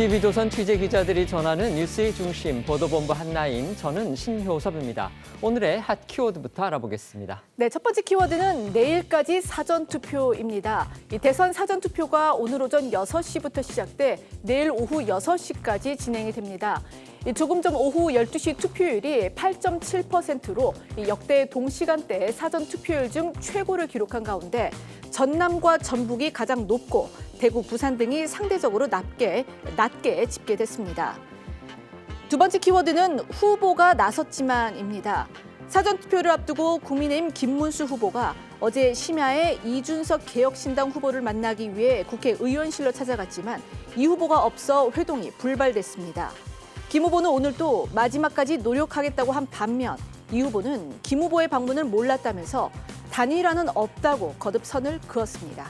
TV조선 취재기자들이 전하는 뉴스의 중심, 보도본부 한라인, 저는 신효섭입니다. 오늘의 핫 키워드부터 알아보겠습니다. 네, 첫 번째 키워드는 내일까지 사전투표입니다. 이 대선 사전투표가 오늘 오전 6시부터 시작돼 내일 오후 6시까지 진행이 됩니다. 조금 전 오후 12시 투표율이 8.7%로 역대 동시간대 사전투표율 중 최고를 기록한 가운데 전남과 전북이 가장 높고 대구, 부산 등이 상대적으로 낮게 집계됐습니다. 두 번째 키워드는 후보가 나섰지만입니다. 사전투표를 앞두고 국민의힘 김문수 후보가 어제 심야에 이준석 개혁신당 후보를 만나기 위해 국회의원실로 찾아갔지만 이 후보가 없어 회동이 불발됐습니다. 김 후보는 오늘 또 마지막까지 노력하겠다고 한 반면 이 후보는 김 후보의 방문을 몰랐다면서 단일화는 없다고 거듭 선을 그었습니다.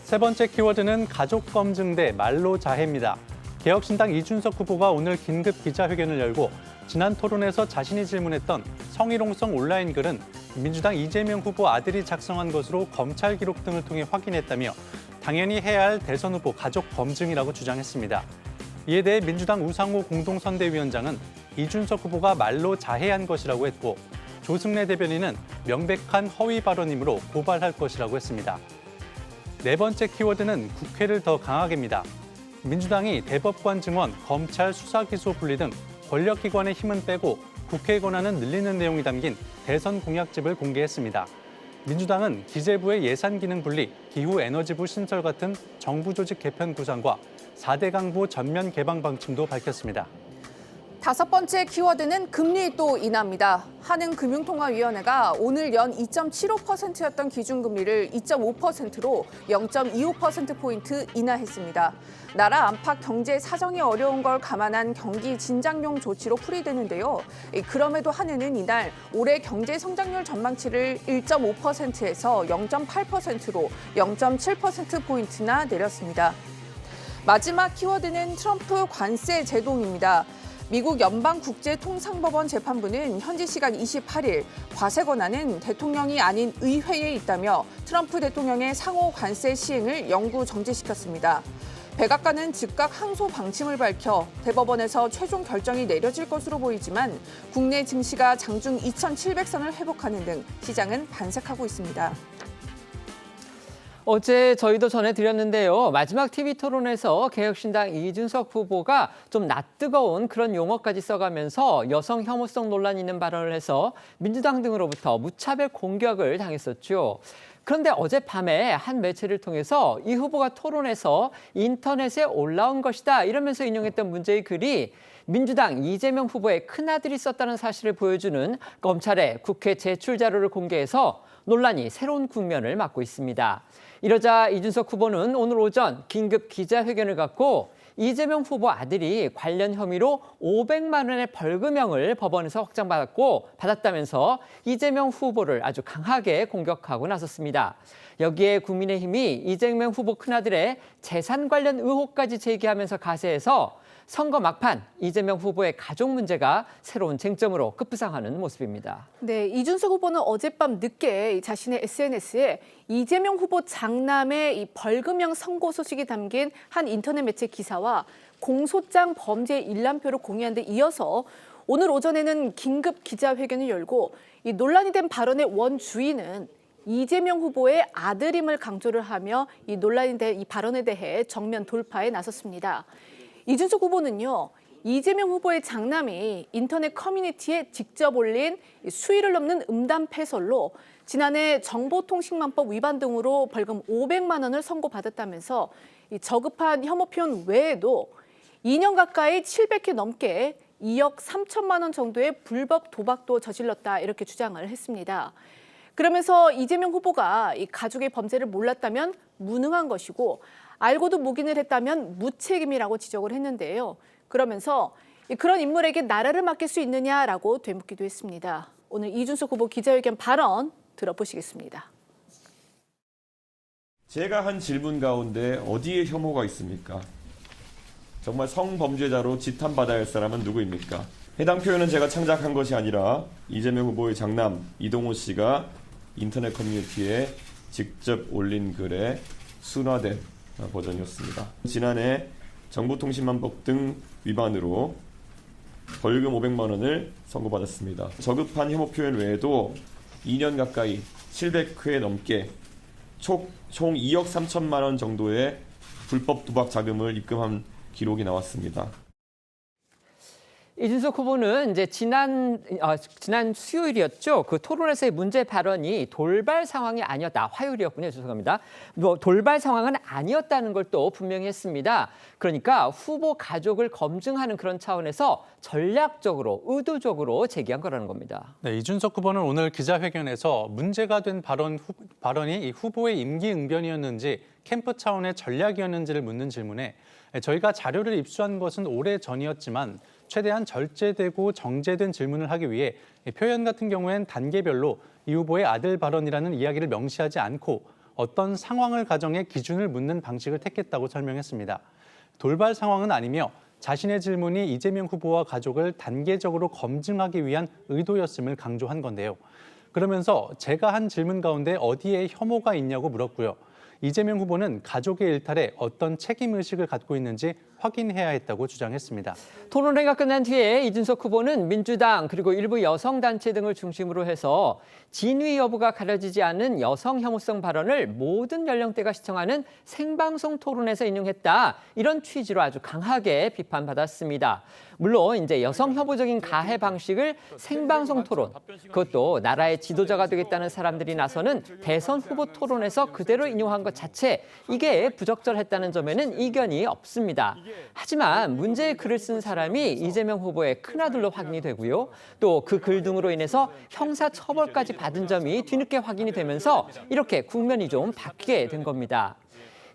세 번째 키워드는 가족검증대 말로 자해입니다. 개혁신당 이준석 후보가 오늘 긴급 기자회견을 열고 지난 토론에서 자신이 질문했던 성희롱성 온라인 글은 민주당 이재명 후보 아들이 작성한 것으로 검찰 기록 등을 통해 확인했다며 당연히 해야 할 대선 후보 가족검증이라고 주장했습니다. 이에 대해 민주당 우상호 공동선대위원장은 이준석 후보가 말로 자해한 것이라고 했고 조승래 대변인은 명백한 허위 발언이므로 고발할 것이라고 했습니다. 네 번째 키워드는 국회를 더 강하게입니다. 민주당이 대법관 증원, 검찰 수사기소 분리 등 권력기관의 힘은 빼고 국회 권한은 늘리는 내용이 담긴 대선 공약집을 공개했습니다. 민주당은 기재부의 예산기능 분리, 기후에너지부 신설 같은 정부 조직 개편 구상과 4대 강보 전면 개방 방침도 밝혔습니다. 다섯 번째 키워드는 금리 또 인하입니다. 한은금융통화위원회가 오늘 연 2.75%였던 기준금리를 2.5%로 0.25%포인트 인하했습니다. 나라 안팎 경제 사정이 어려운 걸 감안한 경기 진작용 조치로 풀이되는데요. 그럼에도 한은은 이날 올해 경제 성장률 전망치를 1.5%에서 0.8%로 0.7%포인트나 내렸습니다. 마지막 키워드는 트럼프 관세 제동입니다. 미국 연방국제통상법원 재판부는 현지 시간 28일 과세 권한은 대통령이 아닌 의회에 있다며 트럼프 대통령의 상호 관세 시행을 영구 정지시켰습니다. 백악관은 즉각 항소 방침을 밝혀 대법원에서 최종 결정이 내려질 것으로 보이지만 국내 증시가 장중 2,700선을 회복하는 등 시장은 반색하고 있습니다. 어제 저희도 전해드렸는데요. 마지막 TV 토론에서 개혁신당 이준석 후보가 좀 낯뜨거운 그런 용어까지 써가면서 여성 혐오성 논란이 있는 발언을 해서 민주당 등으로부터 무차별 공격을 당했었죠. 그런데 어젯밤에 한 매체를 통해서 이 후보가 토론에서 인터넷에 올라온 것이다 이러면서 인용했던 문제의 글이 민주당 이재명 후보의 큰아들이 썼다는 사실을 보여주는 검찰의 국회 제출 자료를 공개해서 논란이 새로운 국면을 맞고 있습니다. 이러자 이준석 후보는 오늘 오전 긴급 기자회견을 갖고 이재명 후보 아들이 관련 혐의로 500만 원의 벌금형을 법원에서 받았다면서 이재명 후보를 아주 강하게 공격하고 나섰습니다. 여기에 국민의힘이 이재명 후보 큰아들의 재산 관련 의혹까지 제기하면서 가세해서 선거 막판 이재명 후보의 가족 문제가 새로운 쟁점으로 급부상하는 모습입니다. 네, 이준석 후보는 어젯밤 늦게 자신의 SNS에 이재명 후보 장남의 이 벌금형 선고 소식이 담긴 한 인터넷 매체 기사와 공소장 범죄 일람표를 공유한 데 이어서 오늘 오전에는 긴급 기자회견을 열고 이 논란이 된 발언의 원주인은 이재명 후보의 아들임을 강조를 하며 이 논란이 된 이 발언에 대해 정면 돌파에 나섰습니다. 이준석 후보는요, 이재명 후보의 장남이 인터넷 커뮤니티에 직접 올린 수위를 넘는 음담 패설로 지난해 정보통신망법 위반 등으로 벌금 500만 원을 선고받았다면서 이 저급한 혐오 표현 외에도 2년 가까이 700회 넘게 2억 3천만 원 정도의 불법 도박도 저질렀다 이렇게 주장을 했습니다. 그러면서 이재명 후보가 이 가족의 범죄를 몰랐다면 무능한 것이고 알고도 묵인을 했다면 무책임이라고 지적을 했는데요. 그러면서 그런 인물에게 나라를 맡길 수 있느냐라고 되묻기도 했습니다. 오늘 이준석 후보 기자회견 발언 들어보시겠습니다. 제가 한 질문 가운데 어디에 혐오가 있습니까? 정말 성범죄자로 지탄받아야 할 사람은 누구입니까? 해당 표현은 제가 창작한 것이 아니라 이재명 후보의 장남 이동호 씨가 인터넷 커뮤니티에 직접 올린 글에 순화된 버전이었습니다. 지난해 정보통신망법 등 위반으로 벌금 500만 원을 선고받았습니다. 저급한 혐오 표현 외에도 2년 가까이 700회 넘게 총 2억 3천만 원 정도의 불법 도박 자금을 입금한 기록이 나왔습니다. 이준석 후보는 이제 지난 수요일이었죠. 그 토론에서의 문제 발언이 돌발 상황이 아니었다. 화요일이었군요. 죄송합니다. 돌발 상황은 아니었다는 걸 또 분명히 했습니다. 그러니까 후보 가족을 검증하는 그런 차원에서 전략적으로, 의도적으로 제기한 거라는 겁니다. 네, 이준석 후보는 오늘 기자회견에서 문제가 된 발언이 이 후보의 임기응변이었는지 캠프 차원의 전략이었는지를 묻는 질문에 저희가 자료를 입수한 것은 오래 전이었지만 최대한 절제되고 정제된 질문을 하기 위해 표현 같은 경우엔 단계별로 이 후보의 아들 발언이라는 이야기를 명시하지 않고 어떤 상황을 가정해 기준을 묻는 방식을 택했다고 설명했습니다. 돌발 상황은 아니며 자신의 질문이 이재명 후보와 가족을 단계적으로 검증하기 위한 의도였음을 강조한 건데요. 그러면서 제가 한 질문 가운데 어디에 혐오가 있냐고 물었고요. 이재명 후보는 가족의 일탈에 어떤 책임의식을 갖고 있는지 확인해야 했다고 주장했습니다. 토론회가 끝난 뒤에 이준석 후보는 민주당 그리고 일부 여성단체 등을 중심으로 해서 진위 여부가 가려지지 않은 여성 혐오성 발언을 모든 연령대가 시청하는 생방송 토론에서 인용했다. 이런 취지로 아주 강하게 비판받았습니다. 물론 이제 여성 혐오적인 가해 방식을 생방송 토론, 그것도 나라의 지도자가 되겠다는 사람들이 나서는 대선 후보 토론에서 그대로 인용한 것 자체 이게 부적절했다는 점에는 이견이 없습니다. 하지만 문제의 글을 쓴 사람이 이재명 후보의 큰아들로 확인이 되고요. 또 그 글 등으로 인해서 형사처벌까지 받은 점이 뒤늦게 확인이 되면서 이렇게 국면이 좀 바뀌게 된 겁니다.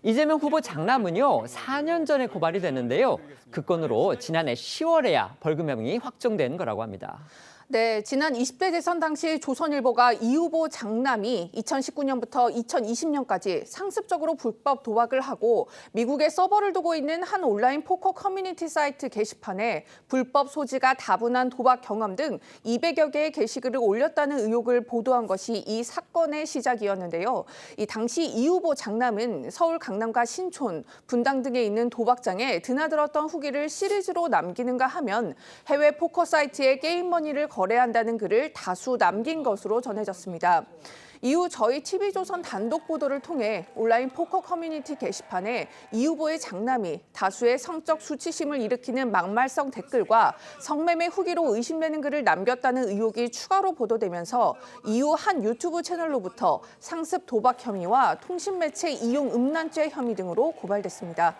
이재명 후보 장남은요, 4년 전에 고발이 됐는데요. 그 건으로 지난해 10월에야 벌금형이 확정된 거라고 합니다. 네, 지난 20대 대선 당시 조선일보가 이 후보 장남이 2019년부터 2020년까지 상습적으로 불법 도박을 하고 미국에 서버를 두고 있는 한 온라인 포커 커뮤니티 사이트 게시판에 불법 소지가 다분한 도박 경험 등 200여 개의 게시글을 올렸다는 의혹을 보도한 것이 이 사건의 시작이었는데요. 이 당시 이 후보 장남은 서울 강남과 신촌, 분당 등에 있는 도박장에 드나들었던 후기를 시리즈로 남기는가 하면 해외 포커 사이트에 게임머니를 거래한다는 글을 다수 남긴 것으로 전해졌습니다. 이후 저희 TV조선 단독 보도를 통해 온라인 포커 커뮤니티 게시판에 이 후보의 장남이 다수의 성적 수치심을 일으키는 막말성 댓글과 성매매 후기로 의심되는 글을 남겼다는 의혹이 추가로 보도되면서 이후 한 유튜브 채널로부터 상습 도박 혐의와 통신매체 이용 음란죄 혐의 등으로 고발됐습니다.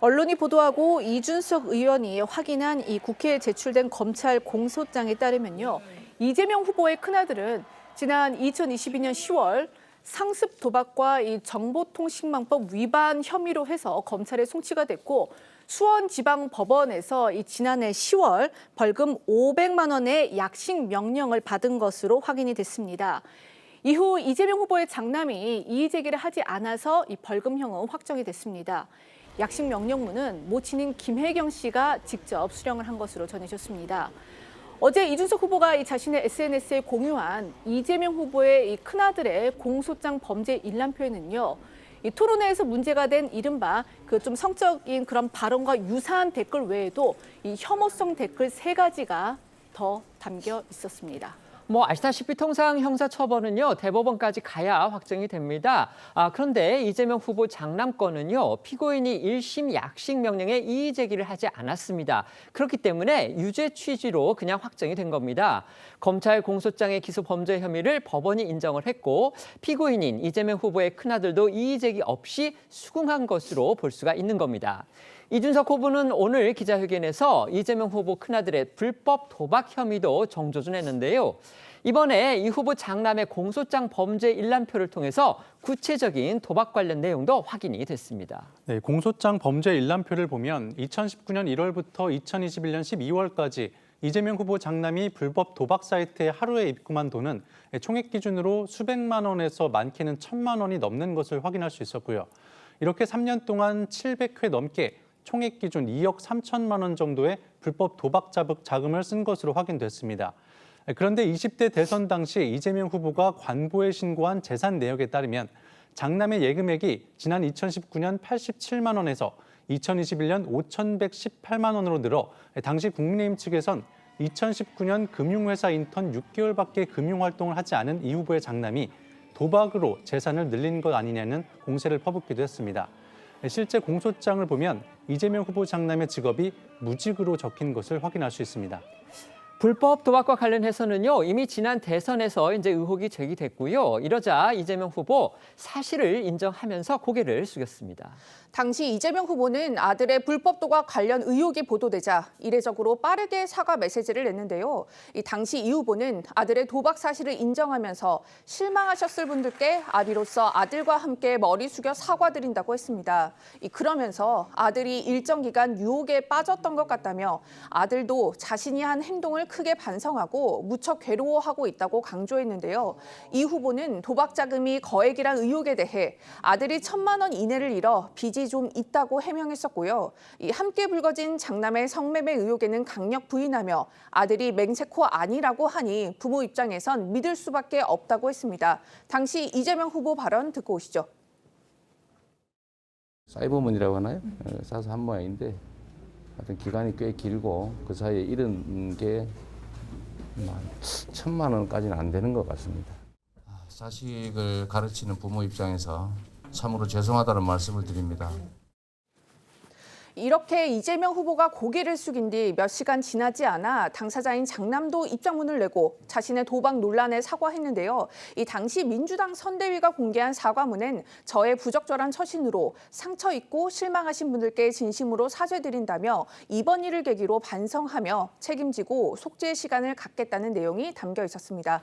언론이 보도하고 이준석 의원이 확인한 이 국회에 제출된 검찰 공소장에 따르면요. 이재명 후보의 큰아들은 지난 2022년 10월 상습 도박과 이 정보통신망법 위반 혐의로 해서 검찰에 송치가 됐고 수원지방법원에서 이 지난해 10월 벌금 500만 원의 약식 명령을 받은 것으로 확인이 됐습니다. 이후 이재명 후보의 장남이 이의 제기를 하지 않아서 이 벌금형은 확정이 됐습니다. 약식 명령문은 모친인 김혜경 씨가 직접 수령을 한 것으로 전해졌습니다. 어제 이준석 후보가 이 자신의 SNS에 공유한 이재명 후보의 이 큰아들의 공소장 범죄 일람표에는요. 이 토론회에서 문제가 된 이른바 그 좀 성적인 그런 발언과 유사한 댓글 외에도 이 혐오성 댓글 3가지가 더 담겨 있었습니다. 아시다시피 통상 형사처벌은요, 대법원까지 가야 확정이 됩니다. 그런데 이재명 후보 장남 건은요, 피고인이 1심 약식 명령에 이의 제기를 하지 않았습니다. 그렇기 때문에 유죄 취지로 그냥 확정이 된 겁니다. 검찰 공소장의 기소 범죄 혐의를 법원이 인정을 했고 피고인인 이재명 후보의 큰아들도 이의 제기 없이 수긍한 것으로 볼 수가 있는 겁니다. 이준석 후보는 오늘 기자회견에서 이재명 후보 큰아들의 불법 도박 혐의도 정조준했는데요. 이번에 이 후보 장남의 공소장 범죄 일람표를 통해서 구체적인 도박 관련 내용도 확인이 됐습니다. 네, 공소장 범죄 일람표를 보면 2019년 1월부터 2021년 12월까지 이재명 후보 장남이 불법 도박 사이트에 하루에 입금한 돈은 총액 기준으로 수백만 원에서 많게는 1,000만 원이 넘는 것을 확인할 수 있었고요. 이렇게 3년 동안 700회 넘게 총액 기준 2억 3천만 원 정도의 불법 도박 자금을 쓴 것으로 확인됐습니다. 그런데 20대 대선 당시 이재명 후보가 관보에 신고한 재산 내역에 따르면 장남의 예금액이 지난 2019년 87만 원에서 2021년 5,118만 원으로 늘어 당시 국민의힘 측에선 2019년 금융회사 인턴 6개월밖에 금융활동을 하지 않은 이 후보의 장남이 도박으로 재산을 늘린 것 아니냐는 공세를 퍼붓기도 했습니다. 실제 공소장을 보면 이재명 후보 장남의 직업이 무직으로 적힌 것을 확인할 수 있습니다. 불법 도박과 관련해서는요, 이미 지난 대선에서 이제 의혹이 제기됐고요. 이러자 이재명 후보 사실을 인정하면서 고개를 숙였습니다. 당시 이재명 후보는 아들의 불법 도박 관련 의혹이 보도되자 이례적으로 빠르게 사과 메시지를 냈는데요. 이 당시 이 후보는 아들의 도박 사실을 인정하면서 실망하셨을 분들께 아비로서 아들과 함께 머리 숙여 사과드린다고 했습니다. 그러면서 아들이 일정 기간 유혹에 빠졌던 것 같다며 아들도 자신이 한 행동을 크게 반성하고 무척 괴로워하고 있다고 강조했는데요. 이 후보는 도박 자금이 거액이란 의혹에 대해 아들이 1,000만 원 이내를 잃어 빚이 좀 있다고 해명했었고요. 이 함께 불거진 장남의 성매매 의혹에는 강력 부인하며 아들이 맹세코 아니라고 하니 부모 입장에선 믿을 수밖에 없다고 했습니다. 당시 이재명 후보 발언 듣고 오시죠. 사이버머니라고 하나요? 싸서 한 모양인데 하여튼 기간이 꽤 길고 그 사이에 잃은 게 1,000만 원까지는 안 되는 것 같습니다. 자식을 가르치는 부모 입장에서 참으로 죄송하다는 말씀을 드립니다. 이렇게 이재명 후보가 고개를 숙인 뒤 몇 시간 지나지 않아 당사자인 장남도 입장문을 내고 자신의 도박 논란에 사과했는데요. 이 당시 민주당 선대위가 공개한 사과문엔 저의 부적절한 처신으로 상처 있고 실망하신 분들께 진심으로 사죄드린다며 이번 일을 계기로 반성하며 책임지고 속죄의 시간을 갖겠다는 내용이 담겨 있었습니다.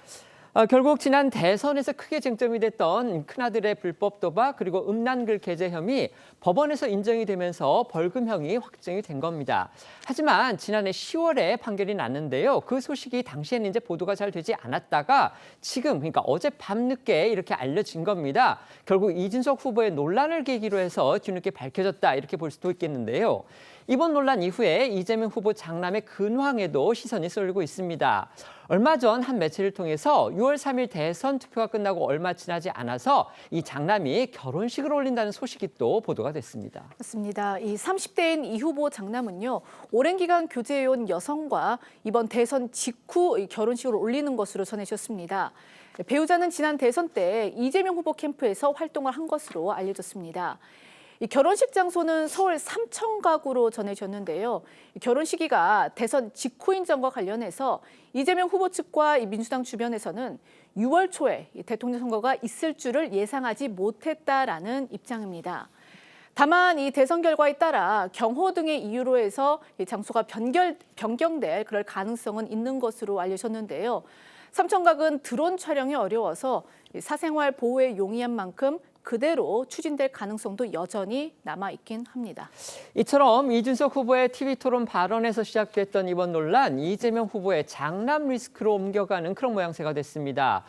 결국 지난 대선에서 크게 쟁점이 됐던 큰아들의 불법 도박 그리고 음란글 게재 혐의 법원에서 인정이 되면서 벌금형이 확정이 된 겁니다. 하지만 지난해 10월에 판결이 났는데요. 그 소식이 당시에는 이제 보도가 잘 되지 않았다가 지금 그러니까 어제 밤늦게 이렇게 알려진 겁니다. 결국 이준석 후보의 논란을 계기로 해서 뒤늦게 밝혀졌다 이렇게 볼 수도 있겠는데요. 이번 논란 이후에 이재명 후보 장남의 근황에도 시선이 쏠리고 있습니다. 얼마 전 한 매체를 통해서 6월 3일 대선 투표가 끝나고 얼마 지나지 않아서 이 장남이 결혼식을 올린다는 소식이 또 보도가 됐습니다. 맞습니다. 이 30대인 이 후보 장남은요, 오랜 기간 교제해온 여성과 이번 대선 직후 이 결혼식을 올리는 것으로 전해졌습니다. 배우자는 지난 대선 때 이재명 후보 캠프에서 활동을 한 것으로 알려졌습니다. 이 결혼식 장소는 서울 삼청각으로 전해졌는데요. 이 결혼 시기가 대선 직후인 점과 관련해서 이재명 후보 측과 이 민주당 주변에서는 6월 초에 이 대통령 선거가 있을 줄을 예상하지 못했다라는 입장입니다. 다만 이 대선 결과에 따라 경호 등의 이유로 해서 이 장소가 변경될 그럴 가능성은 있는 것으로 알려졌는데요. 삼청각은 드론 촬영이 어려워서 사생활 보호에 용이한 만큼 그대로 추진될 가능성도 여전히 남아있긴 합니다. 이처럼 이준석 후보의 TV토론 발언에서 시작됐던 이번 논란, 이재명 후보의 장남 리스크로 옮겨가는 그런 모양새가 됐습니다.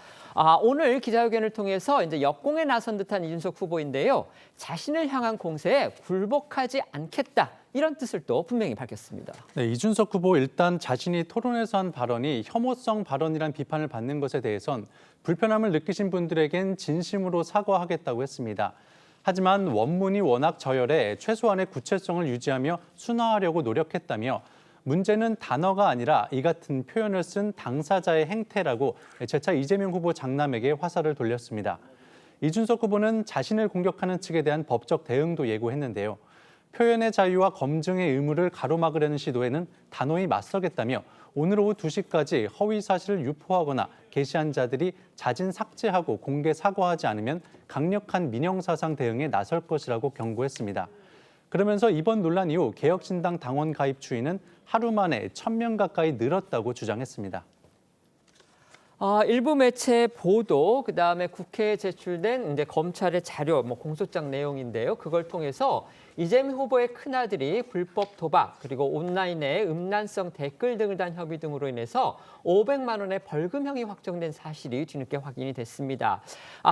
오늘 기자회견을 통해서 이제 역공에 나선 듯한 이준석 후보인데요. 자신을 향한 공세에 굴복하지 않겠다. 이런 뜻을 또 분명히 밝혔습니다. 네, 이준석 후보 일단 자신이 토론에서 한 발언이 혐오성 발언이란 비판을 받는 것에 대해선 불편함을 느끼신 분들에겐 진심으로 사과하겠다고 했습니다. 하지만 원문이 워낙 저열해 최소한의 구체성을 유지하며 순화하려고 노력했다며 문제는 단어가 아니라 이 같은 표현을 쓴 당사자의 행태라고 재차 이재명 후보 장남에게 화살을 돌렸습니다. 이준석 후보는 자신을 공격하는 측에 대한 법적 대응도 예고했는데요. 표현의 자유와 검증의 의무를 가로막으려는 시도에는 단호히 맞서겠다며 오늘 오후 2시까지 허위 사실을 유포하거나 게시한 자들이 자진 삭제하고 공개 사과하지 않으면 강력한 민형사상 대응에 나설 것이라고 경고했습니다. 그러면서 이번 논란 이후 개혁신당 당원 가입 추이는 하루 만에 1,000명 가까이 늘었다고 주장했습니다. 일부 매체 보도, 그다음에 국회에 제출된 이제 검찰의 자료, 공소장 내용인데요. 그걸 통해서 이재명 후보의 큰아들이 불법 도박 그리고 온라인에 음란성 댓글 등을 단 협의 등으로 인해서 500만 원의 벌금형이 확정된 사실이 뒤늦게 확인이 됐습니다.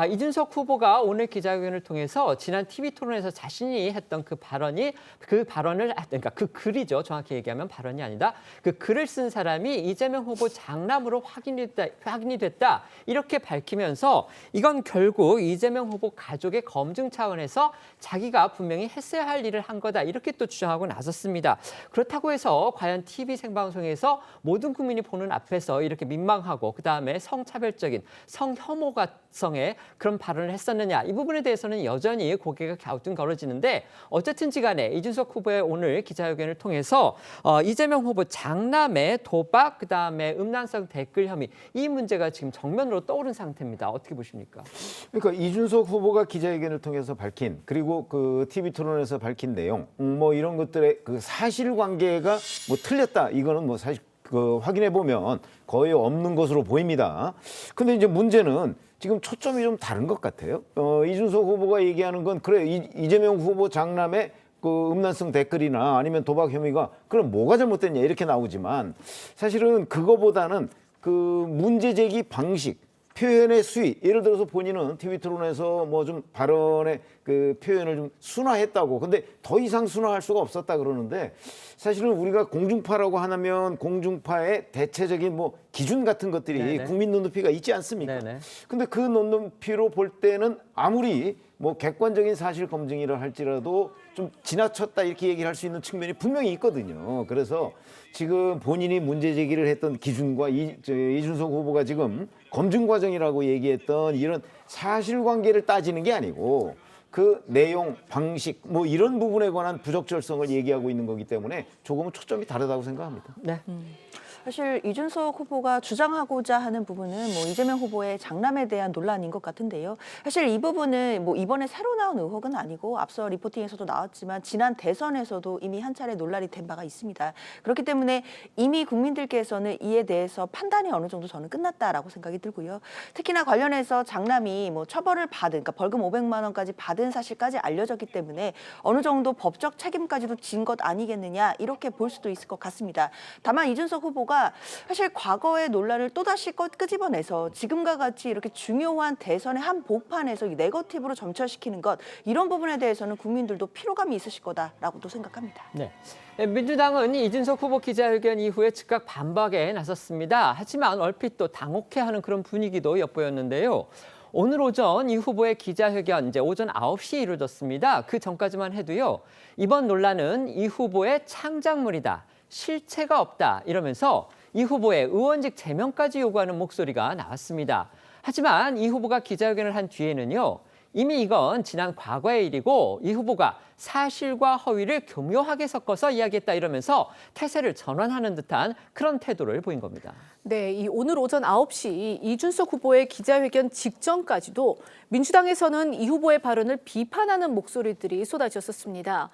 이준석 후보가 오늘 기자회견을 통해서 지난 TV 토론에서 자신이 했던 그 발언을 그러니까 그 글이죠. 정확히 얘기하면 발언이 아니다. 그 글을 쓴 사람이 이재명 후보 장남으로 확인이 됐다. 이렇게 밝히면서 이건 결국 이재명 후보 가족의 검증 차원에서 자기가 분명히 했어야 할 일을 한 거다. 이렇게 또 주장하고 나섰습니다. 그렇다고 해서 과연 TV 생방송에서 모든 국민이 보는 앞에서 이렇게 민망하고 그다음에 성차별적인 성혐오성의 그런 발언을 했었느냐. 이 부분에 대해서는 여전히 고개가 갸우뚱거려지는데 어쨌든지 간에 이준석 후보의 오늘 기자회견을 통해서 이재명 후보 장남의 도박 그다음에 음란성 댓글 혐의 이 문제가 지금 정면으로 떠오른 상태입니다. 어떻게 보십니까? 그러니까 이준석 후보가 기자회견을 통해서 밝힌 그리고 그 TV 토론에서 밝힌 내용 뭐 이런 것들의 그 사실관계가 뭐 틀렸다 이거는 뭐 사실 그 확인해 보면 거의 없는 것으로 보입니다. 근데 이제 문제는 지금 초점이 좀 다른 것 같아요. 이준석 후보가 얘기하는 건 그래 이재명 후보 장남의 그 음란성 댓글이나 아니면 도박 혐의가 그럼 뭐가 잘못됐냐 이렇게 나오지만 사실은 그거보다는 그 문제 제기 방식 표현의 수위, 예를 들어서 본인은 TV 토론에서 뭐 좀 발언의 그 표현을 좀 순화했다고. 근데 더 이상 순화할 수가 없었다 그러는데 사실은 우리가 공중파라고 하면 공중파의 대체적인 뭐 기준 같은 것들이 네네. 국민 눈높이가 있지 않습니까? 네네. 근데 그 눈높이로 볼 때는 아무리 뭐 객관적인 사실 검증이라 할지라도 좀 지나쳤다 이렇게 얘기를 할 수 있는 측면이 분명히 있거든요. 그래서 지금 본인이 문제 제기를 했던 기준과 이준석 후보가 지금 검증 과정이라고 얘기했던 이런 사실관계를 따지는 게 아니고 그 내용, 방식 뭐 이런 부분에 관한 부적절성을 얘기하고 있는 거기 때문에 조금은 초점이 다르다고 생각합니다. 네. 사실 이준석 후보가 주장하고자 하는 부분은 뭐 이재명 후보의 장남에 대한 논란인 것 같은데요. 사실 이 부분은 뭐 이번에 새로 나온 의혹은 아니고 앞서 리포팅에서도 나왔지만 지난 대선에서도 이미 한 차례 논란이 된 바가 있습니다. 그렇기 때문에 이미 국민들께서는 이에 대해서 판단이 어느 정도 저는 끝났다라고 생각이 들고요. 특히나 관련해서 장남이 뭐 처벌을 받은, 그러니까 벌금 500만 원까지 받은 사실까지 알려졌기 때문에 어느 정도 법적 책임까지도 진 것 아니겠느냐 이렇게 볼 수도 있을 것 같습니다. 다만 이준석 후보가 사실 과거의 논란을 또다시 끄집어내서 지금과 같이 이렇게 중요한 대선의 한 복판에서 네거티브로 점철시키는 것 이런 부분에 대해서는 국민들도 피로감이 있으실 거다라고도 생각합니다. 네. 민주당은 이준석 후보 기자회견 이후에 즉각 반박에 나섰습니다. 하지만 얼핏 또 당혹해하는 그런 분위기도 엿보였는데요. 오늘 오전 이 후보의 기자회견 이제 오전 9시에 이루어졌습니다. 그 전까지만 해도요. 이번 논란은 이 후보의 창작물이다. 실체가 없다 이러면서 이 후보의 의원직 제명까지 요구하는 목소리가 나왔습니다. 하지만 이 후보가 기자회견을 한 뒤에는요. 이미 이건 지난 과거의 일이고 이 후보가 사실과 허위를 교묘하게 섞어서 이야기했다 이러면서 태세를 전환하는 듯한 그런 태도를 보인 겁니다. 네, 이 오늘 오전 9시 이준석 후보의 기자회견 직전까지도 민주당에서는 이 후보의 발언을 비판하는 목소리들이 쏟아졌었습니다.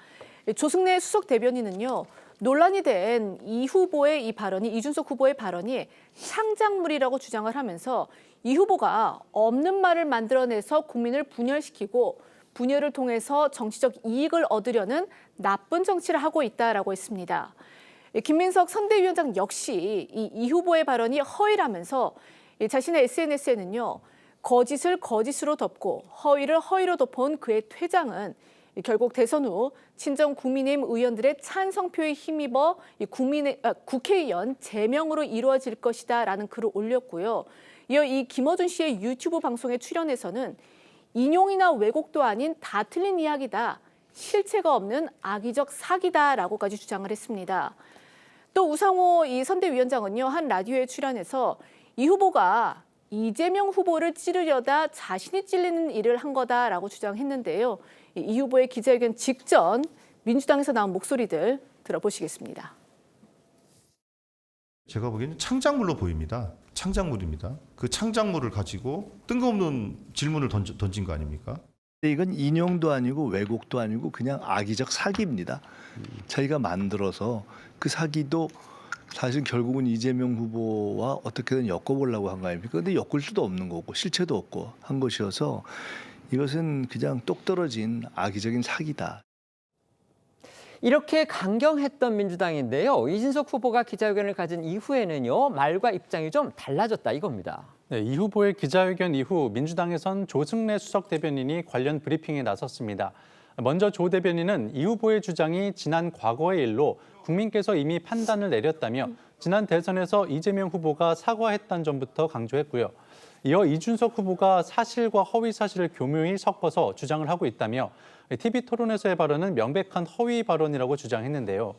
조승래 수석 대변인은요. 논란이 된 이 후보의 이준석 후보의 발언이 창작물이라고 주장을 하면서 이 후보가 없는 말을 만들어내서 국민을 분열시키고 분열을 통해서 정치적 이익을 얻으려는 나쁜 정치를 하고 있다라고 했습니다. 김민석 선대위원장 역시 이 후보의 발언이 허위라면서 자신의 SNS에는요. 거짓을 거짓으로 덮고 허위를 허위로 덮어온 그의 퇴장은 결국 대선 후 친정 국민의힘 의원들의 찬성표에 힘입어 국회의원 제명으로 이루어질 것이다라는 글을 올렸고요. 이어 이 김어준 씨의 유튜브 방송에 출연해서는 인용이나 왜곡도 아닌 다 틀린 이야기다. 실체가 없는 악의적 사기다라고까지 주장을 했습니다. 또 우상호 이 선대위원장은요. 한 라디오에 출연해서 이 후보가 이재명 후보를 찌르려다 자신이 찔리는 일을 한 거다라고 주장했는데요. 이 후보의 기자회견 직전 민주당에서 나온 목소리들 들어보시겠습니다. 제가 보기에는 창작물로 보입니다. 창작물입니다. 그 창작물을 가지고 뜬금없는 질문을 던진 거 아닙니까? 이건 인용도 아니고 왜곡도 아니고 그냥 악의적 사기입니다. 자기가 만들어서 그 사기도 사실 결국은 이재명 후보와 어떻게든 엮어보려고 한 거 아닙니까? 근데 엮을 수도 없는 거고 실체도 없고 한 것이어서 이것은 그냥 똑 떨어진 악의적인 사기다. 이렇게 강경했던 민주당인데요. 이준석 후보가 기자회견을 가진 이후에는요. 말과 입장이 좀 달라졌다 이겁니다. 네, 이 후보의 기자회견 이후 민주당에선 조승래 수석 대변인이 관련 브리핑에 나섰습니다. 먼저 조 대변인은 이 후보의 주장이 지난 과거의 일로 국민께서 이미 판단을 내렸다며 지난 대선에서 이재명 후보가 사과했다는 점부터 강조했고요. 이어 이준석 후보가 사실과 허위 사실을 교묘히 섞어서 주장을 하고 있다며 TV토론에서의 발언은 명백한 허위 발언이라고 주장했는데요.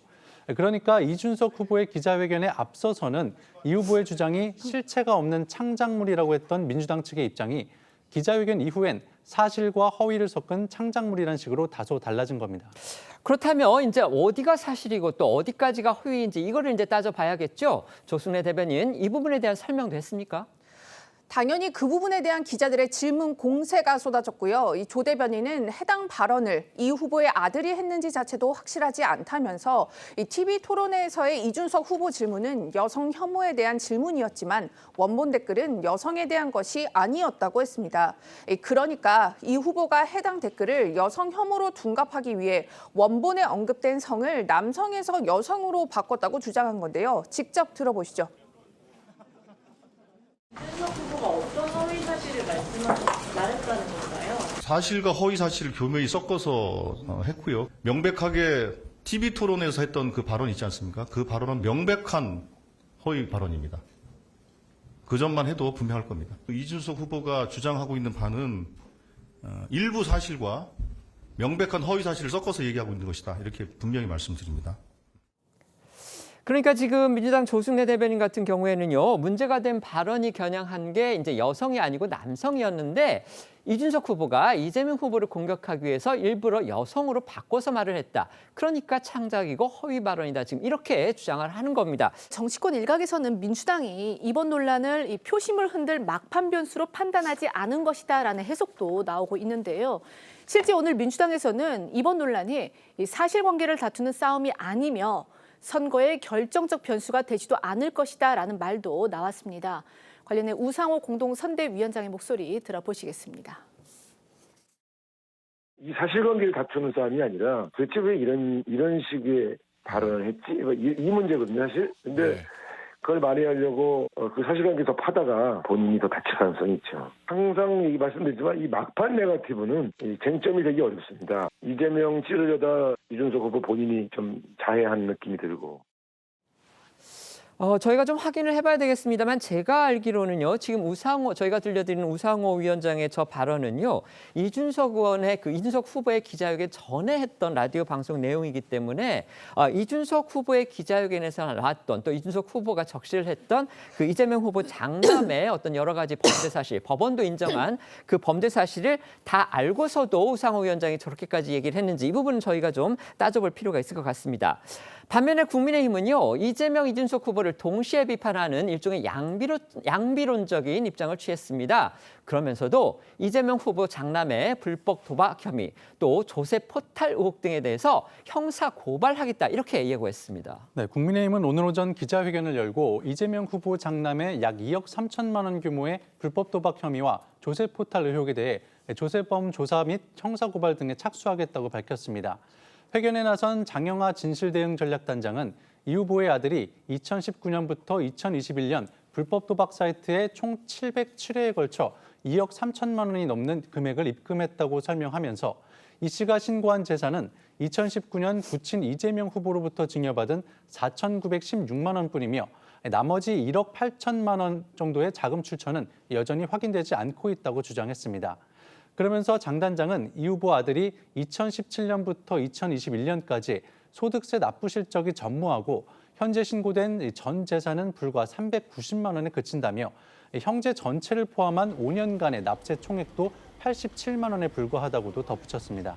그러니까 이준석 후보의 기자회견에 앞서서는 이 후보의 주장이 실체가 없는 창작물이라고 했던 민주당 측의 입장이 기자회견 이후엔 사실과 허위를 섞은 창작물이라는 식으로 다소 달라진 겁니다. 그렇다면 이제 어디가 사실이고 또 어디까지가 허위인지 이거를 이제 따져봐야겠죠. 조승래 대변인 이 부분에 대한 설명도 했습니까? 당연히 그 부분에 대한 기자들의 질문 공세가 쏟아졌고요. 이 조 대변인은 해당 발언을 이 후보의 아들이 했는지 자체도 확실하지 않다면서 이 TV 토론회에서의 이준석 후보 질문은 여성 혐오에 대한 질문이었지만 원본 댓글은 여성에 대한 것이 아니었다고 했습니다. 그러니까 이 후보가 해당 댓글을 여성 혐오로 둔갑하기 위해 원본에 언급된 성을 남성에서 여성으로 바꿨다고 주장한 건데요. 직접 들어보시죠. 이준석 후보가 어떤 허위 사실을 말했다는 건가요? 사실과 허위 사실을 교묘히 섞어서 했고요. 명백하게 TV 토론에서 했던 그 발언 있지 않습니까? 그 발언은 명백한 허위 발언입니다. 그 점만 해도 분명할 겁니다. 이준석 후보가 주장하고 있는 바는 일부 사실과 명백한 허위 사실을 섞어서 얘기하고 있는 것이다. 이렇게 분명히 말씀드립니다. 그러니까 지금 민주당 조승래 대변인 같은 경우에는요. 문제가 된 발언이 겨냥한 게 이제 여성이 아니고 남성이었는데 이준석 후보가 이재명 후보를 공격하기 위해서 일부러 여성으로 바꿔서 말을 했다. 그러니까 창작이고 허위 발언이다. 지금 이렇게 주장을 하는 겁니다. 정치권 일각에서는 민주당이 이번 논란을 이 표심을 흔들 막판 변수로 판단하지 않은 것이다라는 해석도 나오고 있는데요. 실제 오늘 민주당에서는 이번 논란이 이 사실관계를 다투는 싸움이 아니며 선거의 결정적 변수가 되지도 않을 것이다라는 말도 나왔습니다. 관련해 우상호 공동선대위원장의 목소리 들어보시겠습니다. 이 사실관계를 다투는 싸움이 아니라 도대체 왜 이런 식의 발언을 했지? 이 문제거든요, 사실. 근데 그걸 만회하려고 그 사실관계 더 파다가 본인이 더 다칠 가능성이 있죠. 항상 말씀드리지만 이 막판 네거티브는 쟁점이 되기 어렵습니다. 이재명 찌르려다 이준석 후보 본인이 좀 자해한 느낌이 들고. 저희가 좀 확인을 해봐야 되겠습니다만 제가 알기로는요. 지금 저희가 들려드리는 우상호 위원장의 저 발언은요. 이준석 후보의 기자회견 전에 했던 라디오 방송 내용이기 때문에 이준석 후보의 기자회견에서 나왔던 또 이준석 후보가 적시를 했던 그 이재명 후보 장남의 어떤 여러 가지 범죄 사실, 법원도 인정한 그 범죄 사실을 다 알고서도 우상호 위원장이 저렇게까지 얘기를 했는지 이 부분은 저희가 좀 따져볼 필요가 있을 것 같습니다. 반면에 국민의힘은요. 이재명, 이준석 후보를 동시에 비판하는 일종의 양비론적인 입장을 취했습니다. 그러면서도 이재명 후보 장남의 불법 도박 혐의, 또 조세 포탈 의혹 등에 대해서 형사 고발하겠다 이렇게 예고했습니다. 네, 국민의힘은 오늘 오전 기자회견을 열고 이재명 후보 장남의 약 2억 3천만 원 규모의 불법 도박 혐의와 조세 포탈 의혹에 대해 조세범 조사 및 형사 고발 등에 착수하겠다고 밝혔습니다. 회견에 나선 장영하 진실대응전략단장은 이 후보의 아들이 2019년부터 2021년 불법 도박 사이트에 총 707회에 걸쳐 2억 3천만 원이 넘는 금액을 입금했다고 설명하면서 이 씨가 신고한 재산은 2019년 부친 이재명 후보로부터 증여받은 4,916만 원뿐이며 나머지 1억 8천만 원 정도의 자금 출처는 여전히 확인되지 않고 있다고 주장했습니다. 그러면서 장 단장은 이 후보 아들이 2017년부터 2021년까지 소득세 납부 실적이 전무하고 현재 신고된 전 재산은 불과 390만 원에 그친다며 형제 전체를 포함한 5년간의 납세 총액도 87만 원에 불과하다고도 덧붙였습니다.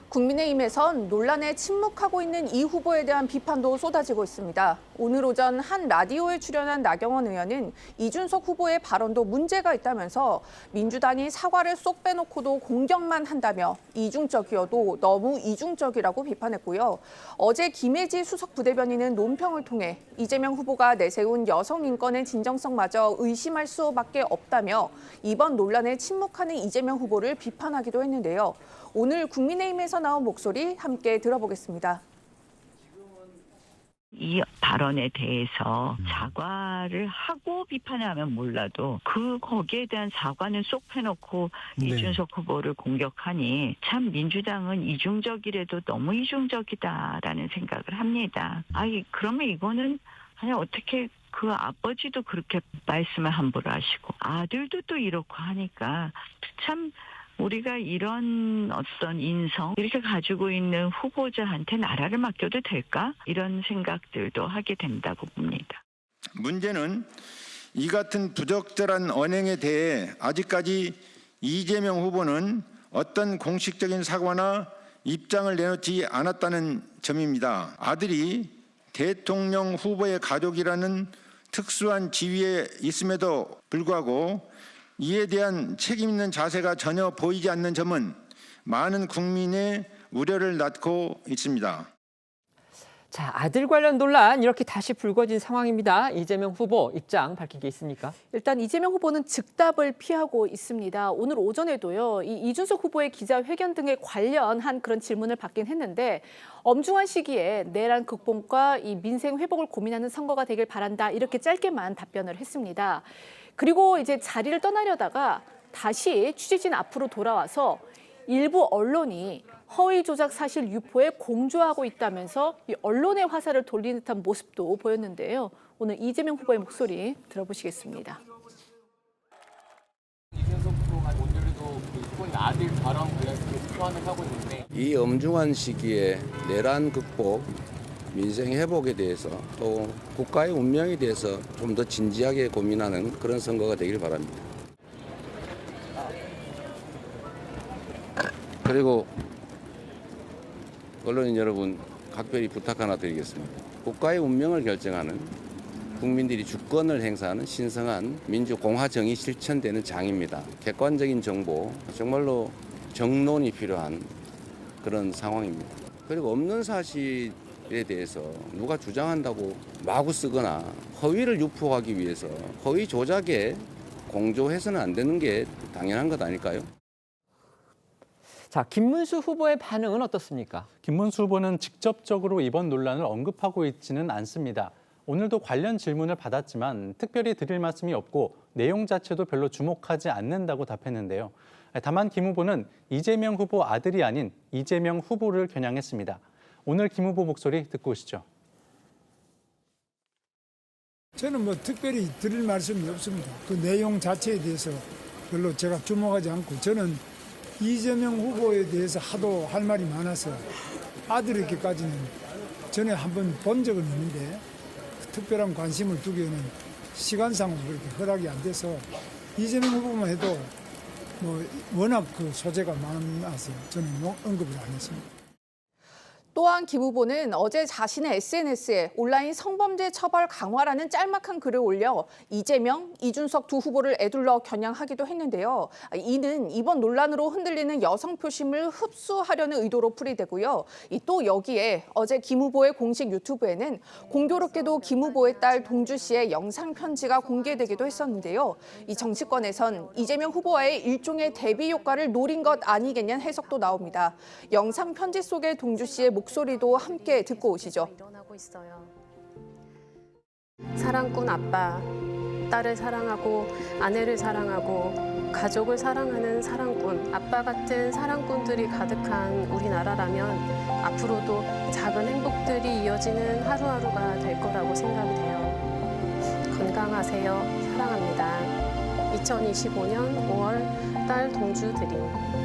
국민의힘에선 논란에 침묵하고 있는 이 후보에 대한 비판도 쏟아지고 있습니다. 오늘 오전 한 라디오에 출연한 나경원 의원은 이준석 후보의 발언도 문제가 있다면서 민주당이 사과를 쏙 빼놓고도 공격만 한다며 이중적이어도 너무 이중적이라고 비판했고요. 어제 김혜지 수석 부대변인은 논평을 통해 이재명 후보가 내세운 여성 인권의 진정성마저 의심할 수밖에 없다며 이번 논란에 침묵하는 이재명 후보를 비판하기도 했는데요. 오늘 국민의힘에서 나온 목소리 함께 들어보겠습니다. 이 발언에 대해서 사과를 하고 비판을 하면 몰라도 거기에 대한 사과는 쏙 빼놓고 이준석 후보를 공격하니 참 민주당은 이중적이라도 너무 이중적이다라는 생각을 합니다. 그러면 이거는 그냥 어떻게 그 아버지도 그렇게 말씀을 함부로 하시고 아들도 또 이렇고 하니까 참 우리가 이런 어떤 인성 이렇게 가지고 있는 후보자한테 나라를 맡겨도 될까? 이런 생각들도 하게 된다고 봅니다. 문제는 이 같은 부적절한 언행에 대해 아직까지 이재명 후보는 어떤 공식적인 사과나 입장을 내놓지 않았다는 점입니다. 아들이 대통령 후보의 가족이라는 특수한 지위에 있음에도 불구하고 이에 대한 책임 있는 자세가 전혀 보이지 않는 점은 많은 국민의 우려를 낳고 있습니다. 자, 아들 관련 논란 이렇게 다시 불거진 상황입니다. 이재명 후보 입장 밝힌 게 있습니까? 일단 이재명 후보는 즉답을 피하고 있습니다. 오늘 오전에도요, 이준석 후보의 기자회견 등에 관련한 그런 질문을 받긴 했는데 엄중한 시기에 내란 극복과 이 민생 회복을 고민하는 선거가 되길 바란다 이렇게 짧게만 답변을 했습니다. 그리고 이제 자리를 떠나려다가 다시 취재진 앞으로 돌아와서 일부 언론이 허위 조작 사실 유포에 공조하고 있다면서 이 언론의 화살을 돌리는 듯한 모습도 보였는데요. 오늘 이재명 후보의 목소리 들어보시겠습니다. 이준석 후보가 오늘도 이번 아들 발언 관련해서 소환을 하고 있는데 이 엄중한 시기에 내란 극복, 민생 회복에 대해서 또 국가의 운명에 대해서 좀 더 진지하게 고민하는 그런 선거가 되길 바랍니다. 그리고 언론인 여러분, 각별히 부탁 하나 드리겠습니다. 국가의 운명을 결정하는 국민들이 주권을 행사하는 신성한 민주공화 정의 실천되는 장입니다. 객관적인 정보, 정말로 정론이 필요한 그런 상황입니다. 그리고 없는 사실에 대해서 누가 주장한다고 마구 쓰거나 허위를 유포하기 위해서 허위 조작에 공조해서는 안 되는 게 당연한 것 아닐까요? 자, 김문수 후보의 반응은 어떻습니까? 김문수 후보는 직접적으로 이번 논란을 언급하고 있지는 않습니다. 오늘도 관련 질문을 받았지만 특별히 드릴 말씀이 없고 내용 자체도 별로 주목하지 않는다고 답했는데요. 다만 김 후보는 이재명 후보 아들이 아닌 이재명 후보를 겨냥했습니다. 오늘 김 후보 목소리 듣고 오시죠. 저는 특별히 드릴 말씀이 없습니다. 그 내용 자체에 대해서 별로 제가 주목하지 않고 저는 이재명 후보에 대해서 하도 할 말이 많아서 아들에게까지는 전에 한번 본 적은 있는데 특별한 관심을 두기에는 시간상으로 그렇게 허락이 안 돼서 이재명 후보만 해도 워낙 그 소재가 많아서 저는 언급을 안 했습니다. 또한 김 후보는 어제 자신의 SNS에 온라인 성범죄 처벌 강화라는 짤막한 글을 올려 이재명, 이준석 두 후보를 에둘러 겨냥하기도 했는데요. 이는 이번 논란으로 흔들리는 여성 표심을 흡수하려는 의도로 풀이되고요. 또 여기에 어제 김 후보의 공식 유튜브에는 공교롭게도 김 후보의 딸 동주 씨의 영상 편지가 공개되기도 했었는데요. 이 정치권에선 이재명 후보와의 일종의 대비 효과를 노린 것 아니겠냐는 해석도 나옵니다. 영상 편지 속의 동주 씨의 목소리도 함께 듣고 오시죠. 사랑꾼 아빠, 딸을 사랑하고 아내를 사랑하고 가족을 사랑하는 사랑꾼, 아빠 같은 사랑꾼들이 가득한 우리나라라면 앞으로도 작은 행복들이 이어지는 하루하루가 될 거라고 생각이 돼요. 건강하세요. 사랑합니다. 2025년 5월 딸 동주 드림.